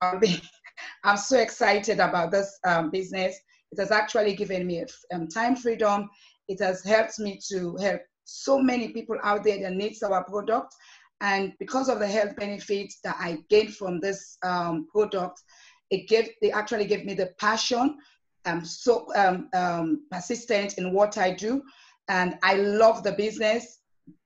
I'm so excited about this business. It has actually given me time freedom. It has helped me to help so many people out there that needs our product. And because of the health benefits that I gained from this product, it actually gave me the passion. I'm so persistent in what I do, and I love the business.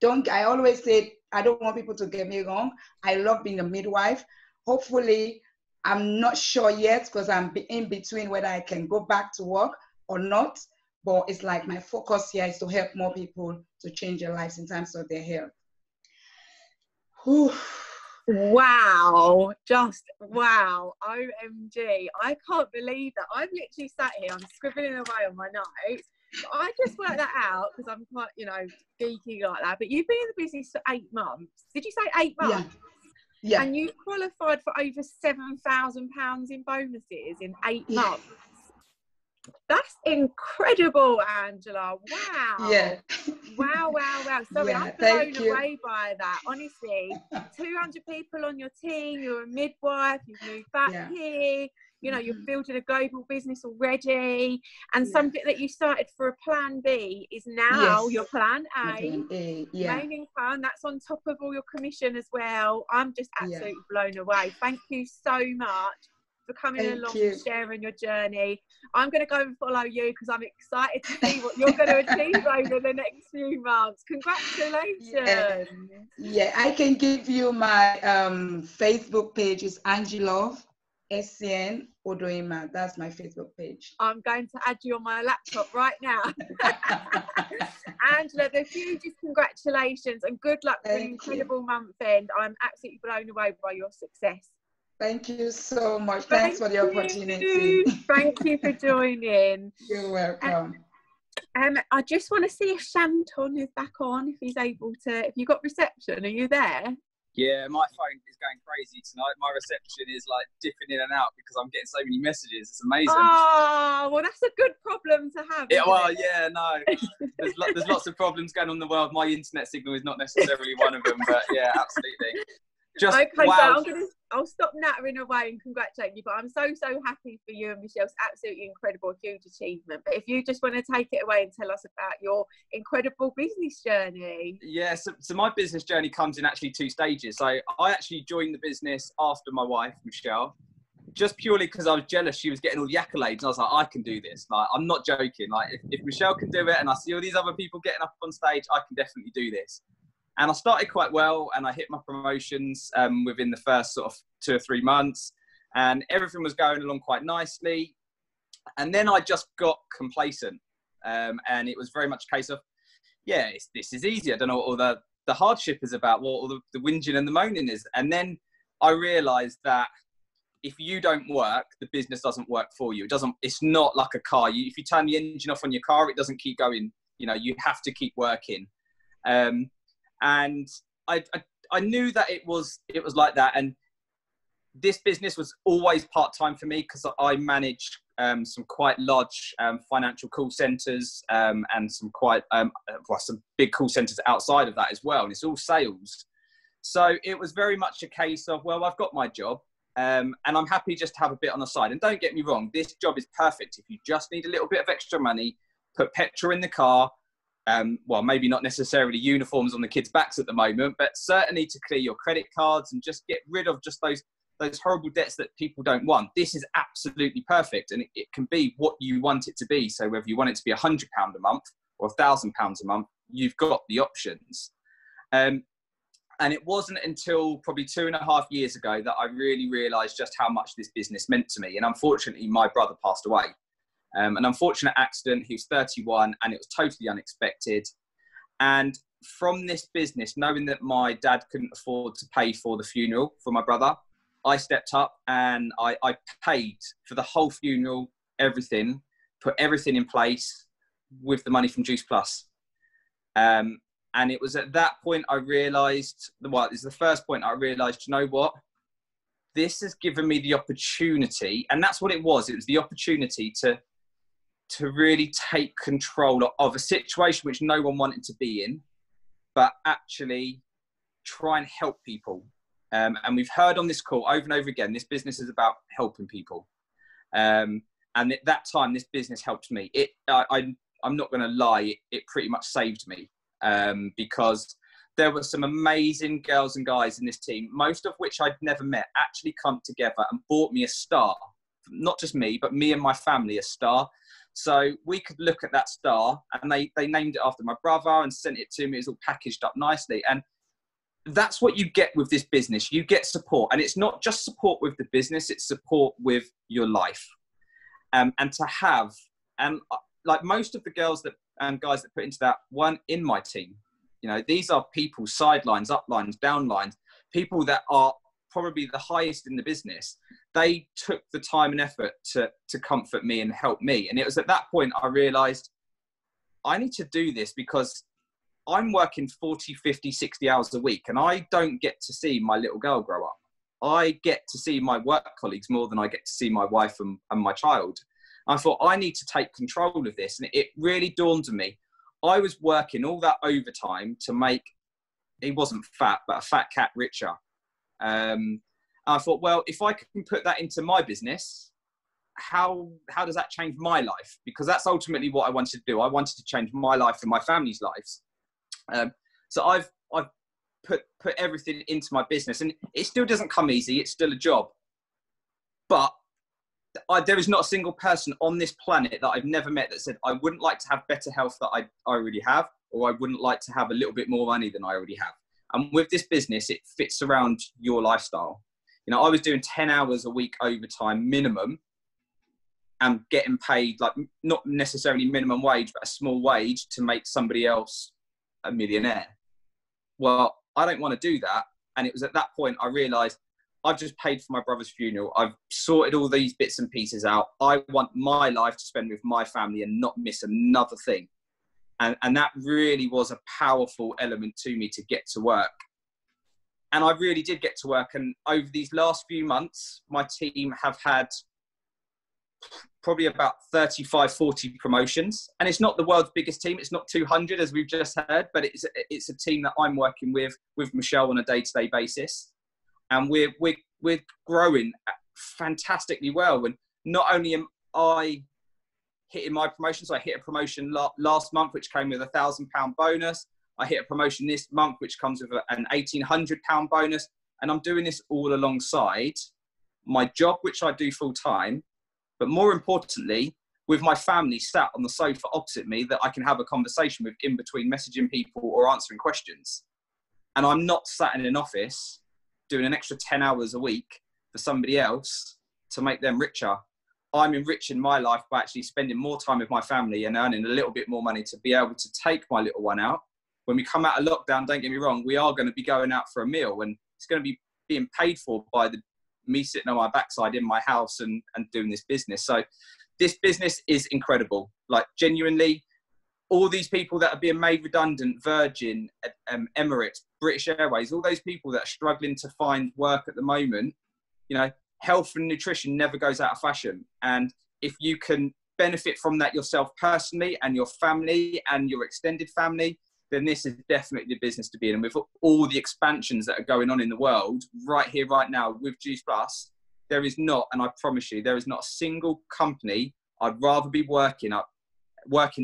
I always say, I don't want people to get me wrong. I love being a midwife. Hopefully, I'm not sure yet because I'm in between whether I can go back to work or not. But it's like my focus here is to help more people to change their lives in terms of their health. Whew. Wow, just wow, OMG. I can't believe that. I've literally sat here, I'm scribbling away on my notes. I just worked that out because I'm quite, geeky like that. But you've been in the business for 8 months. Did you say 8 months? Yeah. And you qualified for over £7,000 in bonuses in 8 months. That's incredible, Angela. Wow. Yeah. Wow. Sorry, Yeah, I'm blown away by that. Honestly, 200 people on your team, you're a midwife, you've moved back here, you're building a global business already, and something that you started for a plan B is now your plan A. Main income, that's on top of all your commission as well. I'm just absolutely blown away. Thank you so much for coming along and sharing your journey. I'm going to go and follow you because I'm excited to see what you're going to achieve over the next few months. Congratulations. Yeah, I can give you my Facebook page. Is Angela SCN Odoima. That's my Facebook page. I'm going to add you on my laptop right now. Angela, the hugest congratulations and good luck for an incredible month end. I'm absolutely blown away by your success. Thank you so much. Thanks for the opportunity. Thank you for joining. You're welcome. I just want to see if Shanton is back on, if he's able to. If you got reception, are you there? Yeah, my phone is going crazy tonight. My reception is like dipping in and out because I'm getting so many messages. It's amazing. Oh, well, that's a good problem to have. Yeah, no. There's lots of problems going on in the world. My internet signal is not necessarily one of them, but yeah, absolutely. Just okay, wow. so I'll stop nattering away and congratulate you, but I'm so happy for you and Michelle. It's absolutely incredible, a huge achievement. But if you just want to take it away and tell us about your incredible business journey. Yeah, so my business journey comes in actually 2 stages. So I actually joined the business after my wife, Michelle, just purely because I was jealous she was getting all the accolades. And I was like, I can do this. Like, I'm not joking. Like, if Michelle can do it and I see all these other people getting up on stage, I can definitely do this. And I started quite well, and I hit my promotions within the first sort of 2 or 3 months, and everything was going along quite nicely. And then I just got complacent, and it was very much a case of, yeah, this is easy. I don't know what all the hardship is about, what all the whinging and the moaning is. And then I realised that if you don't work, the business doesn't work for you. It's not like a car. If you turn the engine off on your car, it doesn't keep going. You know, you have to keep working. And I knew that it was like that. And this business was always part-time for me because I managed some quite large financial call centres and some quite some big call centres outside of that as well. And it's all sales. So it was very much a case of, well, I've got my job and I'm happy just to have a bit on the side. And don't get me wrong, this job is perfect. If you just need a little bit of extra money, put petrol in the car, well, maybe not necessarily uniforms on the kids' backs at the moment, but certainly to clear your credit cards and just get rid of just those horrible debts that people don't want. This is absolutely perfect, and it can be what you want it to be. So whether you want it to be £100 a month or £1,000 a month, you've got the options. And it wasn't until probably 2.5 years ago that I really realised just how much this business meant to me. And unfortunately, my brother passed away. An unfortunate accident. He was 31 and it was totally unexpected. And from this business, knowing that my dad couldn't afford to pay for the funeral for my brother, I stepped up and I paid for the whole funeral, everything, put everything in place with the money from Juice Plus. And it was at that point I realised, well, this is the first point I realised, you know what? This has given me the opportunity, and that's what it was. It was the opportunity to really take control of a situation which no one wanted to be in, but actually try and help people. And we've heard on this call over and over again, this business is about helping people. And at that time, this business helped me. I'm not going to lie, it pretty much saved me because there were some amazing girls and guys in this team, most of which I'd never met, actually come together and bought me a star. Not just me, but me and my family a star. So we could look at that star, and they named it after my brother and sent it to me. It was all packaged up nicely. And that's what you get with this business. You get support, and it's not just support with the business, it's support with your life. And to have, and like most of the girls and guys that put into that weren't in my team. You know, these are people, sidelines, uplines, downlines, people that are probably the highest in the business. They took the time and effort to comfort me and help me. And it was at that point I realised I need to do this because I'm working 40, 50, 60 hours a week, and I don't get to see my little girl grow up. I get to see my work colleagues more than I get to see my wife and my child. I thought I need to take control of this. And it really dawned on me. I was working all that overtime to make, he wasn't fat, but a fat cat richer. I thought, well, if I can put that into my business, how does that change my life? Because that's ultimately what I wanted to do. I wanted to change my life and my family's lives. So I've put everything into my business, and it still doesn't come easy. It's still a job, but there is not a single person on this planet that I've never met that said I wouldn't like to have better health that I already have, or I wouldn't like to have a little bit more money than I already have. And with this business, it fits around your lifestyle. You know, I was doing 10 hours a week overtime minimum and getting paid, like, not necessarily minimum wage, but a small wage to make somebody else a millionaire. Well, I don't want to do that. And it was at that point I realised I've just paid for my brother's funeral. I've sorted all these bits and pieces out. I want my life to spend with my family and not miss another thing. And that really was a powerful element to me to get to work. And I really did get to work. And over these last few months, my team have had probably about 35, 40 promotions. And it's not the world's biggest team. It's not 200, as we've just heard, but it's a team that I'm working with Michelle on a day-to-day basis. and we're growing fantastically well. And not only am I hitting my promotion, so I hit a promotion last month, which came with £1,000 bonus. I hit a promotion this month, which comes with an £1,800 bonus. And I'm doing this all alongside my job, which I do full time, but more importantly, with my family sat on the sofa opposite me that I can have a conversation with in between messaging people or answering questions. And I'm not sat in an office doing an extra 10 hours a week for somebody else to make them richer. I'm enriching my life by actually spending more time with my family and earning a little bit more money to be able to take my little one out. When we come out of lockdown, don't get me wrong, we are going to be going out for a meal, and it's going to be being paid for by me sitting on my backside in my house and doing this business. So this business is incredible. Like, genuinely, all these people that are being made redundant, Virgin, Emirates, British Airways, all those people that are struggling to find work at the moment, you know, health and nutrition never goes out of fashion. And if you can benefit from that yourself personally and your family and your extended family, then this is definitely the business to be in. And with all the expansions that are going on in the world right here, right now with Juice Plus, there is not, and I promise you, there is not a single company I'd rather be working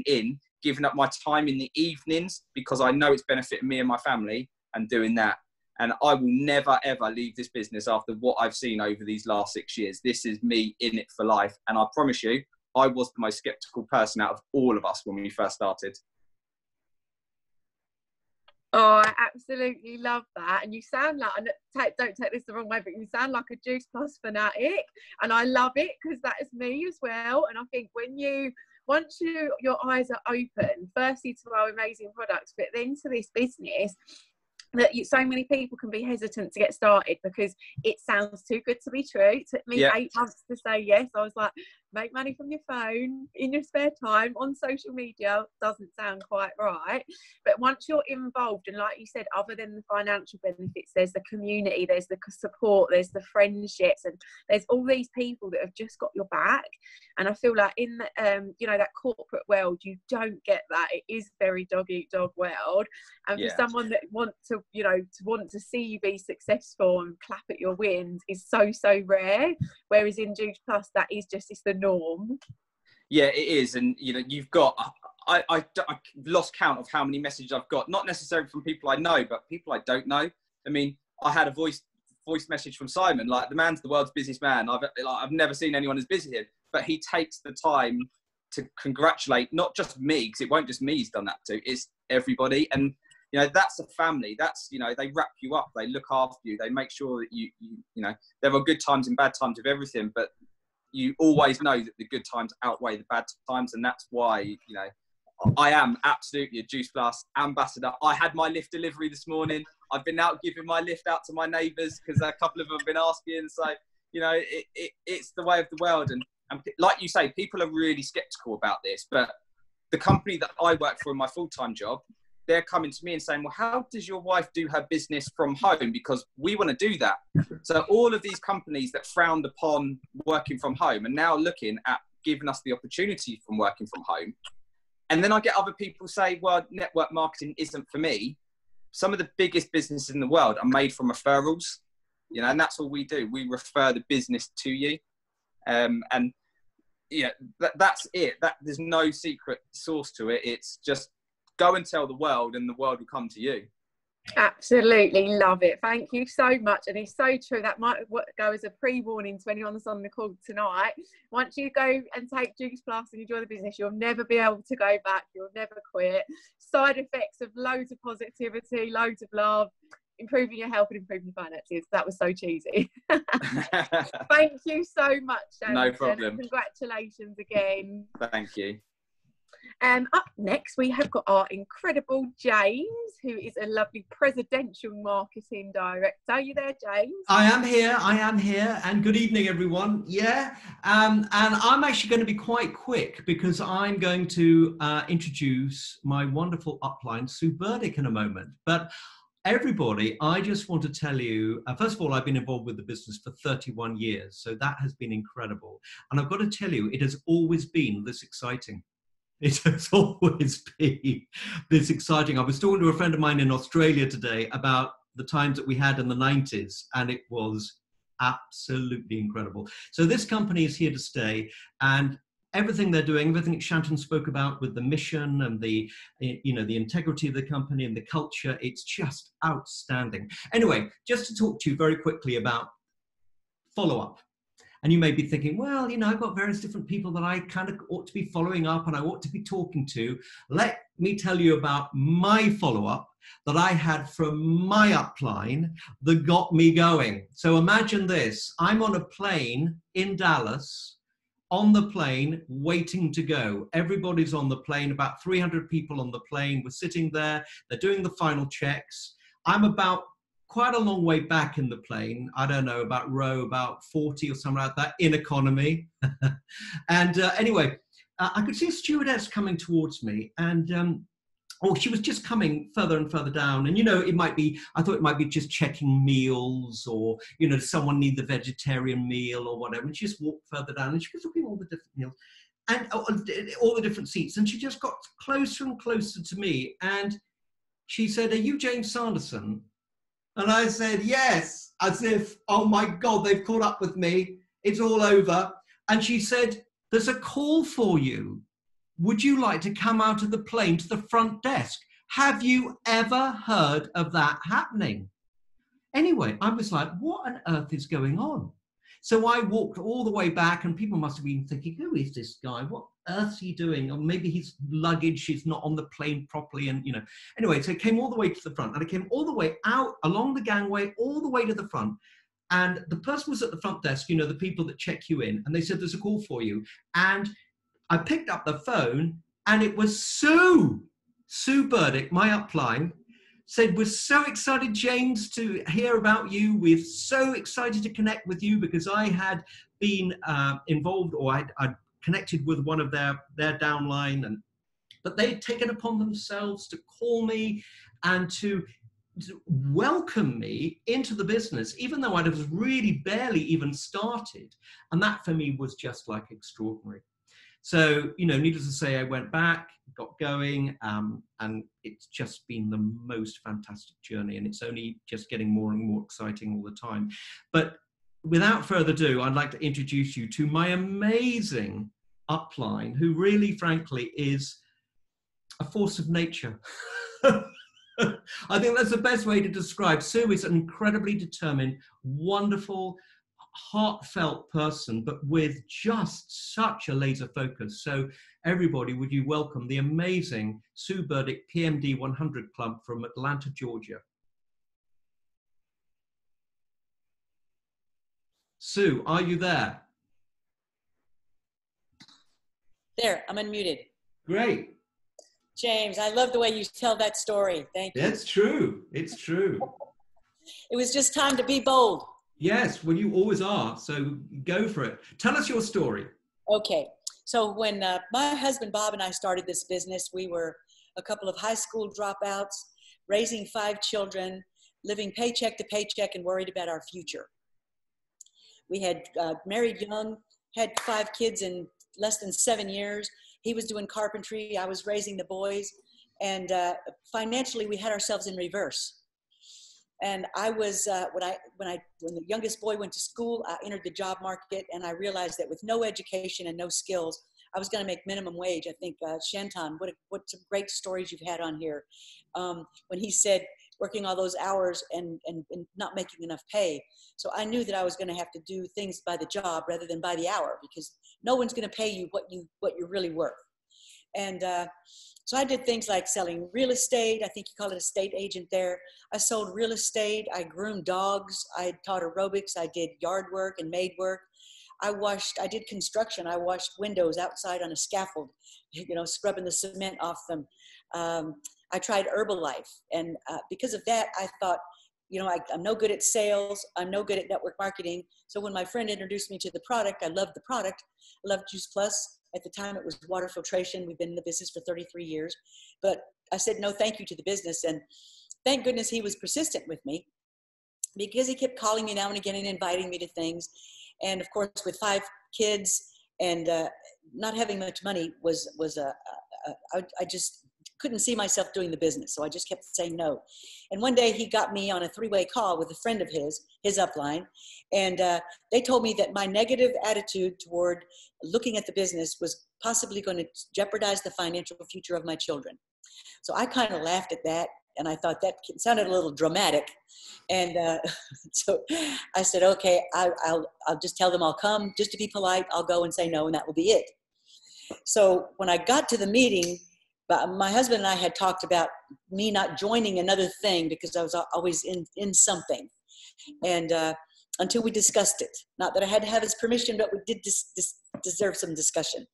in, giving up my time in the evenings because I know it's benefiting me and my family, and doing that. And I will never, ever leave this business after what I've seen over these last 6 years. This is me in it for life. And I promise you, I was the most skeptical person out of all of us when we first started. Oh, I absolutely love that. And you sound like, don't take this the wrong way, but you sound like a Juice Plus fanatic. And I love it because that is me as well. And I think once your eyes are open, firstly to our amazing products, but then to this business, that so many people can be hesitant to get started because it sounds too good to be true. It took me 8 months to say yes. I was like, make money from your phone in your spare time on social media doesn't sound quite right. But once you're involved, and like you said, other than the financial benefits, there's the community, there's the support, there's the friendships, and there's all these people that have just got your back. And I feel like in the, that corporate world, you don't get that. It is very dog eat dog world. And for someone that want to see you be successful and clap at your wins is so rare. Whereas in Juice Plus, that is just the norm. Yeah, it is. And you've got, I lost count of how many messages I've got, not necessarily from people I know, but people I don't know. I mean, I had a voice message from Simon, like, the man's the world's busiest man. I've never seen anyone as busy here, but he takes the time to congratulate not just me, because it won't just me he's done that to, it's everybody. And that's a family. That's, they wrap you up, they look after you, they make sure that you there are good times and bad times with everything, but you always know that the good times outweigh the bad times. And that's why, I am absolutely a Juice Plus ambassador. I had my lift delivery this morning. I've been out giving my lift out to my neighbours because a couple of them have been asking. So, it's the way of the world. And like you say, people are really skeptical about this, but the company that I work for in my full-time job, they're coming to me and saying, well, how does your wife do her business from home? Because we want to do that. So all of these companies that frowned upon working from home are now looking at giving us the opportunity from working from home. And then I get other people say, well, network marketing isn't for me. Some of the biggest businesses in the world are made from referrals, and that's all we do. We refer the business to you. That's it. There's no secret sauce to it. It's just, go and tell the world and the world will come to you. Absolutely love it. Thank you so much. And it's so true. That might go as a pre-warning to anyone that's on the call tonight. Once you go and take Juice Plus and enjoy the business, you'll never be able to go back. You'll never quit. Side effects of loads of positivity, loads of love, improving your health and improving your finances. That was so cheesy. Thank you so much, Sharon. No problem. Congratulations again. Thank you. Up next, we have got our incredible James, who is a lovely presidential marketing director. Are you there, James? I am here, and good evening, everyone. Yeah, and I'm actually going to be quite quick because I'm going to introduce my wonderful upline, Sue Burdick, in a moment. But everybody, I just want to tell you, first of all, I've been involved with the business for 31 years, so that has been incredible. And I've got to tell you, it has always been this exciting. It has always been this exciting. I was talking to a friend of mine in Australia today about the times that we had in the 90s, and it was absolutely incredible. So this company is here to stay, and everything they're doing, everything Shanton spoke about with the mission and the, you know, the integrity of the company and the culture, it's just outstanding. Anyway, just to talk to you very quickly about follow-up. And you may be thinking, well, you know, I've got various different people that I kind of ought to be following up and I ought to be talking to. Let me tell you about my follow-up that I had from my upline that got me going. So imagine this, I'm on a plane in Dallas, on the plane, waiting to go. Everybody's on the plane, about 300 people on the plane. We're sitting there, they're doing the final checks. I'm about quite a long way back in the plane. I don't know, about row about 40 or something like that, in economy. And anyway, I could see a stewardess coming towards me, and she was just coming further and further down. And, you know, it might be, I thought it might be just checking meals, or, you know, does someone need the vegetarian meal or whatever. And she just walked further down and she was looking at all the different meals and all the different seats. And she just got closer and closer to me. And she said, "Are you James Sanderson?" And I said, "Yes," as if, oh my God, they've caught up with me. It's all over. And she said, "There's a call for you. Would you like to come out of the plane to the front desk?" Have you ever heard of that happening? Anyway, I was like, what on earth is going on? So I walked all the way back, and people must have been thinking, who is this guy? What earth's he doing? Or maybe his luggage is not on the plane properly. And, you know, anyway, so it came all the way to the front, and I came all the way out along the gangway, all the way to the front. And the person was at the front desk, you know, the people that check you in, and they said, "There's a call for you." And I picked up the phone, and it was Sue Burdick, my upline, said, "We're so excited, James, to hear about you. We're so excited to connect with you because I had been involved, or I'd connected with one of their downline, but they'd taken upon themselves to call me and to welcome me into the business, even though I'd have really barely even started." And that for me was just like extraordinary. So, you know, needless to say, I went back, got going, and it's just been the most fantastic journey, and it's only just getting more and more exciting all the time. But without further ado, I'd like to introduce you to my amazing upline, who really, frankly, is a force of nature. I think that's the best way to describe. Sue is an incredibly determined, wonderful, heartfelt person, but with just such a laser focus. So everybody, would you welcome the amazing Sue Burdick, PMD 100 Club from Atlanta, Georgia. Sue, are you there? There, I'm unmuted. Great. James, I love the way you tell that story. Thank you. It's true. It's true. It was just time to be bold. Yes, well, you always are. So go for it. Tell us your story. Okay. So when my husband, Bob, and I started this business, we were a couple of high school dropouts, raising 5 children, living paycheck to paycheck and worried about our future. We had married young, had 5 kids in less than 7 years. He was doing carpentry. I was raising the boys. And financially, we had ourselves in reverse. And I was, when the youngest boy went to school, I entered the job market, and I realized that with no education and no skills, I was going to make minimum wage. I think, Shantan, what some great stories you've had on here. When he said, working all those hours and not making enough pay. So I knew that I was going to have to do things by the job rather than by the hour, because no one's going to pay you what you're really worth. And so I did things like selling real estate. I think you call it a estate agent there. I sold real estate. I groomed dogs. I taught aerobics. I did yard work and maid work. I did construction. I washed windows outside on a scaffold, you know, scrubbing the cement off them. I tried Herbalife. And because of that, I thought, you know, I'm no good at sales. I'm no good at network marketing. So when my friend introduced me to the product, I loved the product. I loved Juice Plus. At the time, it was water filtration. We've been in the business for 33 years. But I said no thank you to the business. And thank goodness he was persistent with me, because he kept calling me now and again and inviting me to things. And of course, with 5 kids and not having much money I just couldn't see myself doing the business. So I just kept saying no. And one day he got me on a 3-way call with a friend of his upline. And they told me that my negative attitude toward looking at the business was possibly going to jeopardize the financial future of my children. So I kind of laughed at that. And I thought that sounded a little dramatic. And so I said, okay, I'll just tell them I'll come just to be polite. I'll go and say no, and that will be it. So when I got to the meeting, my husband and I had talked about me not joining another thing because I was always in something. And until we discussed it. Not that I had to have his permission, but we did deserve some discussion.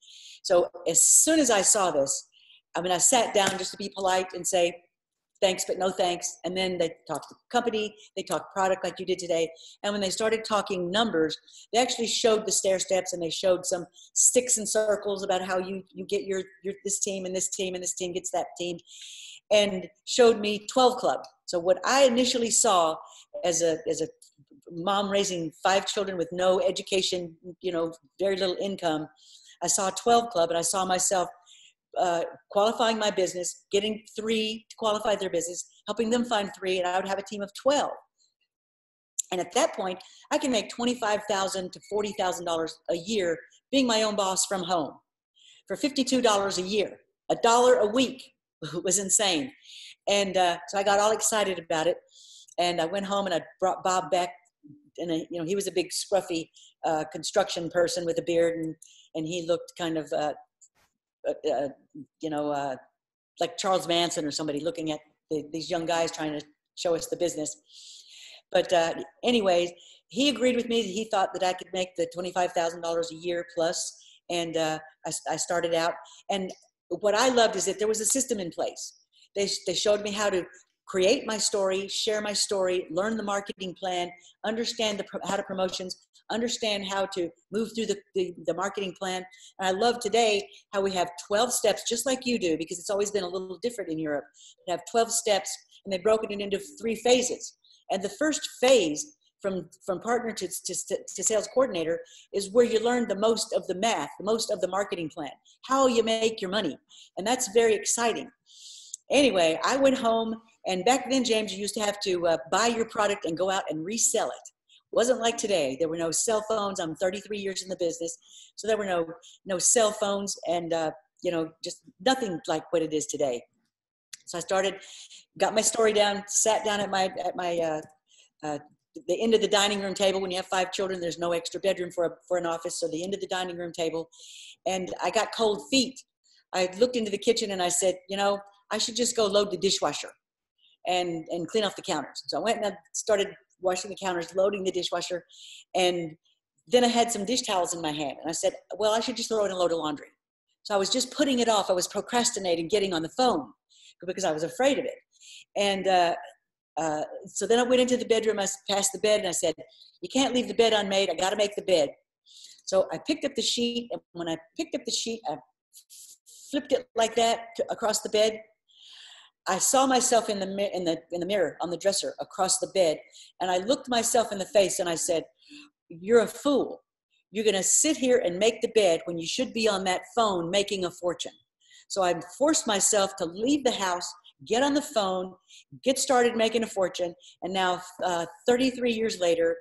So as soon as I saw this, I sat down just to be polite and say, thanks, but no thanks. And then they talked to the company, they talked product like you did today. And when they started talking numbers, they actually showed the stair steps, and they showed some sticks and circles about how you get your this team and this team and this team gets that team, and showed me 12 Club. So what I initially saw as a mom raising 5 children with no education, very little income, I saw 12 Club, and I saw myself qualifying my business, getting 3 to qualify their business, helping them find 3, and I would have a team of 12. And at that point, I can make $25,000 to $40,000 a year being my own boss from home for $52 a year. $1 a week was insane. And so I got all excited about it. And I went home and I brought Bob back. And he was a big scruffy construction person with a beard, and he looked kind of like Charles Manson or somebody looking at these young guys trying to show us the business. But anyways, he agreed with me that he thought that I could make the $25,000 a year plus. And I started out. And what I loved is that there was a system in place. They showed me how to create my story, share my story, learn the marketing plan, understand how to promotions, understand how to move through the marketing plan. And I love today how we have 12 steps, just like you do, because it's always been a little different in Europe. We have 12 steps, and they've broken it into 3 phases. And the first phase, from partner to sales coordinator, is where you learn the most of the math, the most of the marketing plan, how you make your money. And that's very exciting. Anyway, I went home, and back then, James, you used to have to buy your product and go out and resell it. It wasn't like today. There were no cell phones. I'm 33 years in the business, so there were no cell phones, and just nothing like what it is today. So I got my story down, sat down at the end of the dining room table. When you have 5 children, there's no extra bedroom for an office, so the end of the dining room table, and I got cold feet. I looked into the kitchen and I said, I should just go load the dishwasher and clean off the counters. So I went and I started washing the counters, loading the dishwasher, and then I had some dish towels in my hand, and I said, well, I should just throw in a load of laundry. So I was just putting it off. I was procrastinating getting on the phone because I was afraid of it. And so then I went into the bedroom, I passed the bed, and I said, you can't leave the bed unmade. I got to make the bed. So I picked up the sheet, and when I picked up the sheet, I flipped it like that across the bed. I saw myself in the mirror on the dresser across the bed, and I looked myself in the face and I said, you're a fool. You're going to sit here and make the bed when you should be on that phone making a fortune. So I forced myself to leave the house, get on the phone, get started making a fortune. And now 33 years later,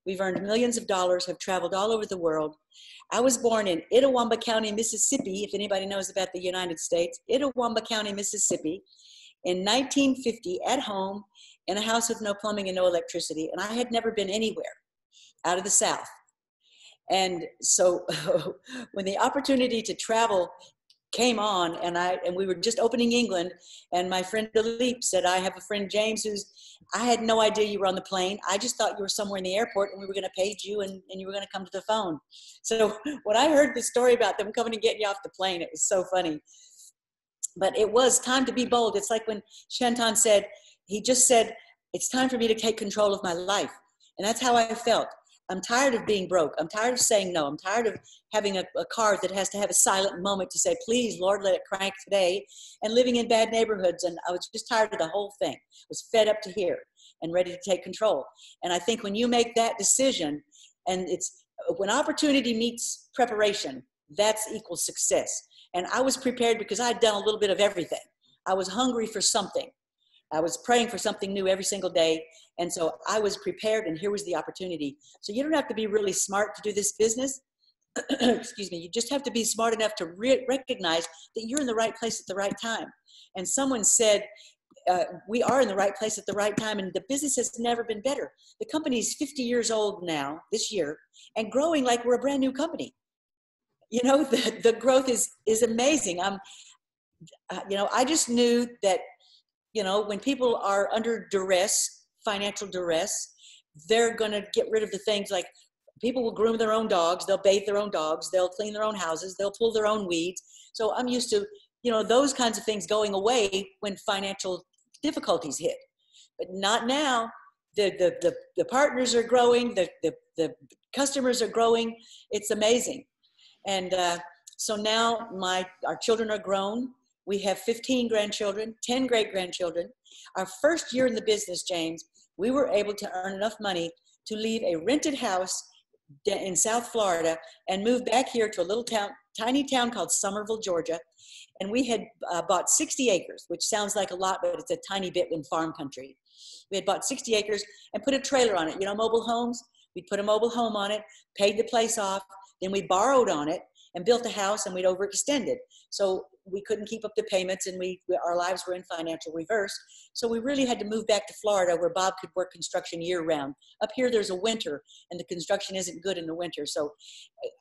we've earned millions of dollars, have traveled all over the world. I was born in Itawamba County, Mississippi, if anybody knows about the United States, Itawamba County, Mississippi, in 1950 at home in a house with no plumbing and no electricity. And I had never been anywhere out of the South. And so when the opportunity to travel came on, and we were just opening England, and my friend Philippe said, I have a friend James I had no idea you were on the plane. I just thought you were somewhere in the airport and we were going to page you and you were going to come to the phone. So when I heard the story about them coming and getting you off the plane, it was so funny. But it was time to be bold. It's like when Shantan said, he just said, it's time for me to take control of my life. And that's how I felt. I'm tired of being broke. I'm tired of saying no. I'm tired of having a car that has to have a silent moment to say, please, Lord, let it crank today, and living in bad neighborhoods. And I was just tired of the whole thing. I was fed up to here and ready to take control. And I think when you make that decision, and when opportunity meets preparation, that's equals success. And I was prepared because I'd done a little bit of everything. I was hungry for something. I was praying for something new every single day. And so I was prepared, and here was the opportunity. So you don't have to be really smart to do this business. Excuse me. You just have to be smart enough to recognize that you're in the right place at the right time. And someone said, we are in the right place at the right time, and the business has never been better. The company is 50 years old now, this year, and growing like we're a brand new company. You know, the growth is amazing. You know, I just knew that, you know, when people are under duress, financial duress, they're going to get rid of the things like people will groom their own dogs, they'll bathe their own dogs, they'll clean their own houses, they'll pull their own weeds. So I'm used to, you know, those kinds of things going away when financial difficulties hit, but not now. The partners are growing, the customers are growing. It's amazing. And so now our children are grown. We have 15 grandchildren, 10 great-grandchildren. Our first year in the business, James, we were able to earn enough money to leave a rented house in South Florida and move back here to a little town, tiny town called Somerville, Georgia. And we had bought 60 acres, which sounds like a lot, but it's a tiny bit in farm country. We had bought 60 acres and put a trailer on it. You know, mobile homes? We put a mobile home on it, paid the place off, then we borrowed on it and built a house, and we'd overextended. So we couldn't keep up the payments, and our lives were in financial reverse. So we really had to move back to Florida, where Bob could work construction year round. Up here, there's a winter, and the construction isn't good in the winter. So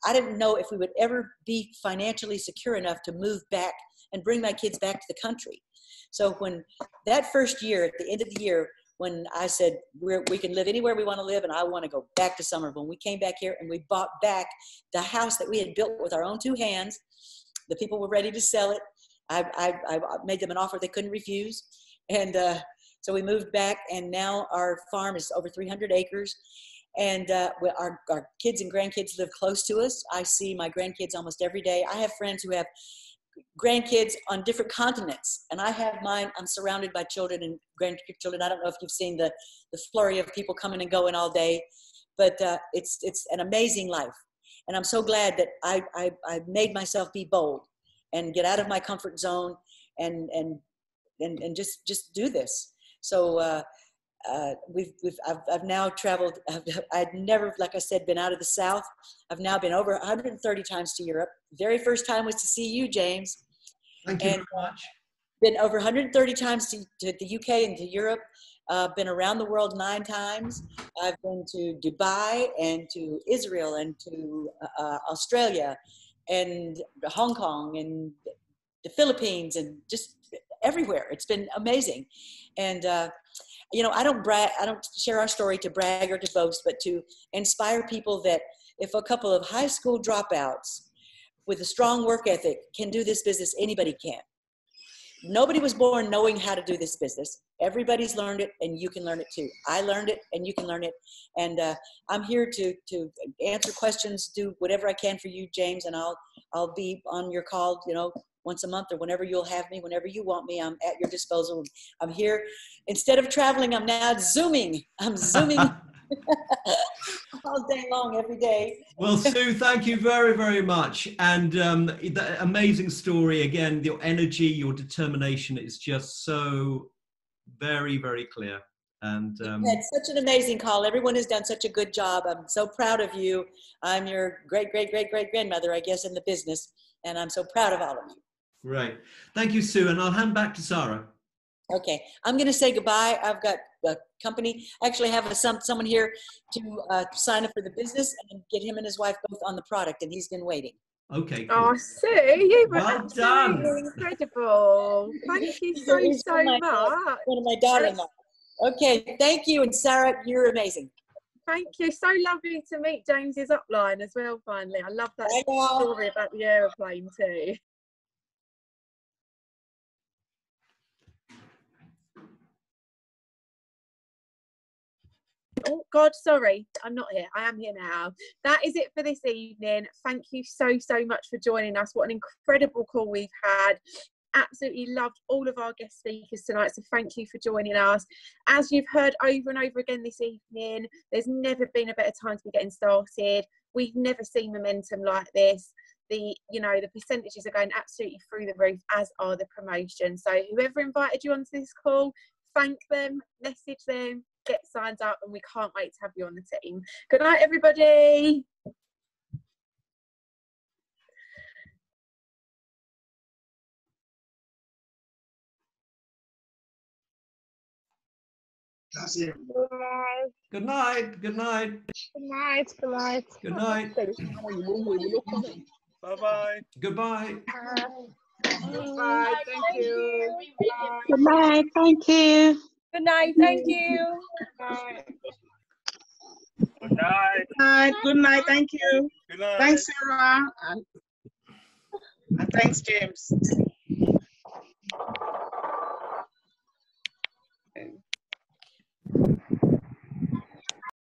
I didn't know if we would ever be financially secure enough to move back and bring my kids back to the country. So when that first year, at the end of the year, when I said we can live anywhere we want to live, and I want to go back to Somerville, we came back here and we bought back the house that we had built with our own two hands. The people were ready to sell it. I made them an offer they couldn't refuse. And so we moved back, and now our farm is over 300 acres. And our kids and grandkids live close to us. I see my grandkids almost every day. I have friends who have grandkids on different continents, and I have mine. I'm surrounded by children and grandchildren. I don't know if you've seen the flurry of people coming and going all day, but it's an amazing life. And I'm so glad that I made myself be bold and get out of my comfort zone and just do this. So I've now traveled. I'd never, like I said, been out of the South. I've now been over 130 times to Europe. Very first time was to see you, James. Thank you very much. Been over 130 times to the UK and to Europe. Been around the world 9 times. I've been to Dubai and to Israel and to Australia and Hong Kong and the Philippines and just everywhere. It's been amazing. And you know, I don't share our story to brag or to boast, but to inspire people that if a couple of high school dropouts with a strong work ethic can do this business, anybody can. Nobody was born knowing how to do this business. Everybody's learned it, and you can learn it too. I learned it, and you can learn it. And I'm here to answer questions, do whatever I can for you, James, and I'll be on your call, you know, once a month or whenever you'll have me, whenever you want me. I'm at your disposal. I'm here. Instead of traveling, I'm now Zooming. I'm Zooming all day long, every day. Well, Sue, thank you very, very much. And the amazing story, again, your energy, your determination is just so very, very clear. And it's such an amazing call. Everyone has done such a good job. I'm so proud of you. I'm your great-great-great-great-grandmother, I guess, in the business. And I'm so proud of all of you. Great. Thank you, Sue. And I'll hand back to Sarah. Okay. I'm going to say goodbye. I've got a company. I actually have someone here to sign up for the business and get him and his wife both on the product, and he's been waiting. Okay. Cool. Oh, Sue, you were well done. Incredible. Thank you so much. One of my daughter-in-law. Okay. Thank you. And Sarah, you're amazing. Thank you. So lovely to meet James's upline as well, finally. I love that story about the aeroplane too. Oh God, sorry, I'm not here. I am here now. That is it for this evening. Thank you so much for joining us. What an incredible call we've had. Absolutely loved all of our guest speakers tonight, so thank you for joining us. As you've heard over and over again this evening, there's never been a better time to be getting started. We've never seen momentum like this. the percentages are going absolutely through the roof, as are the promotions. So whoever invited you onto this call, thank them, message them, get signed up, and we can't wait to have you on the team. Good night, everybody. That's it. Good night. Good night. Good night. Good night. Good night. Bye-bye. Goodbye. Bye. Thank you. Good night. Thank you. Good night. Thank you. Good night. Good night. Good night. Thank you. Good night. Thanks, Sarah. And thanks, James.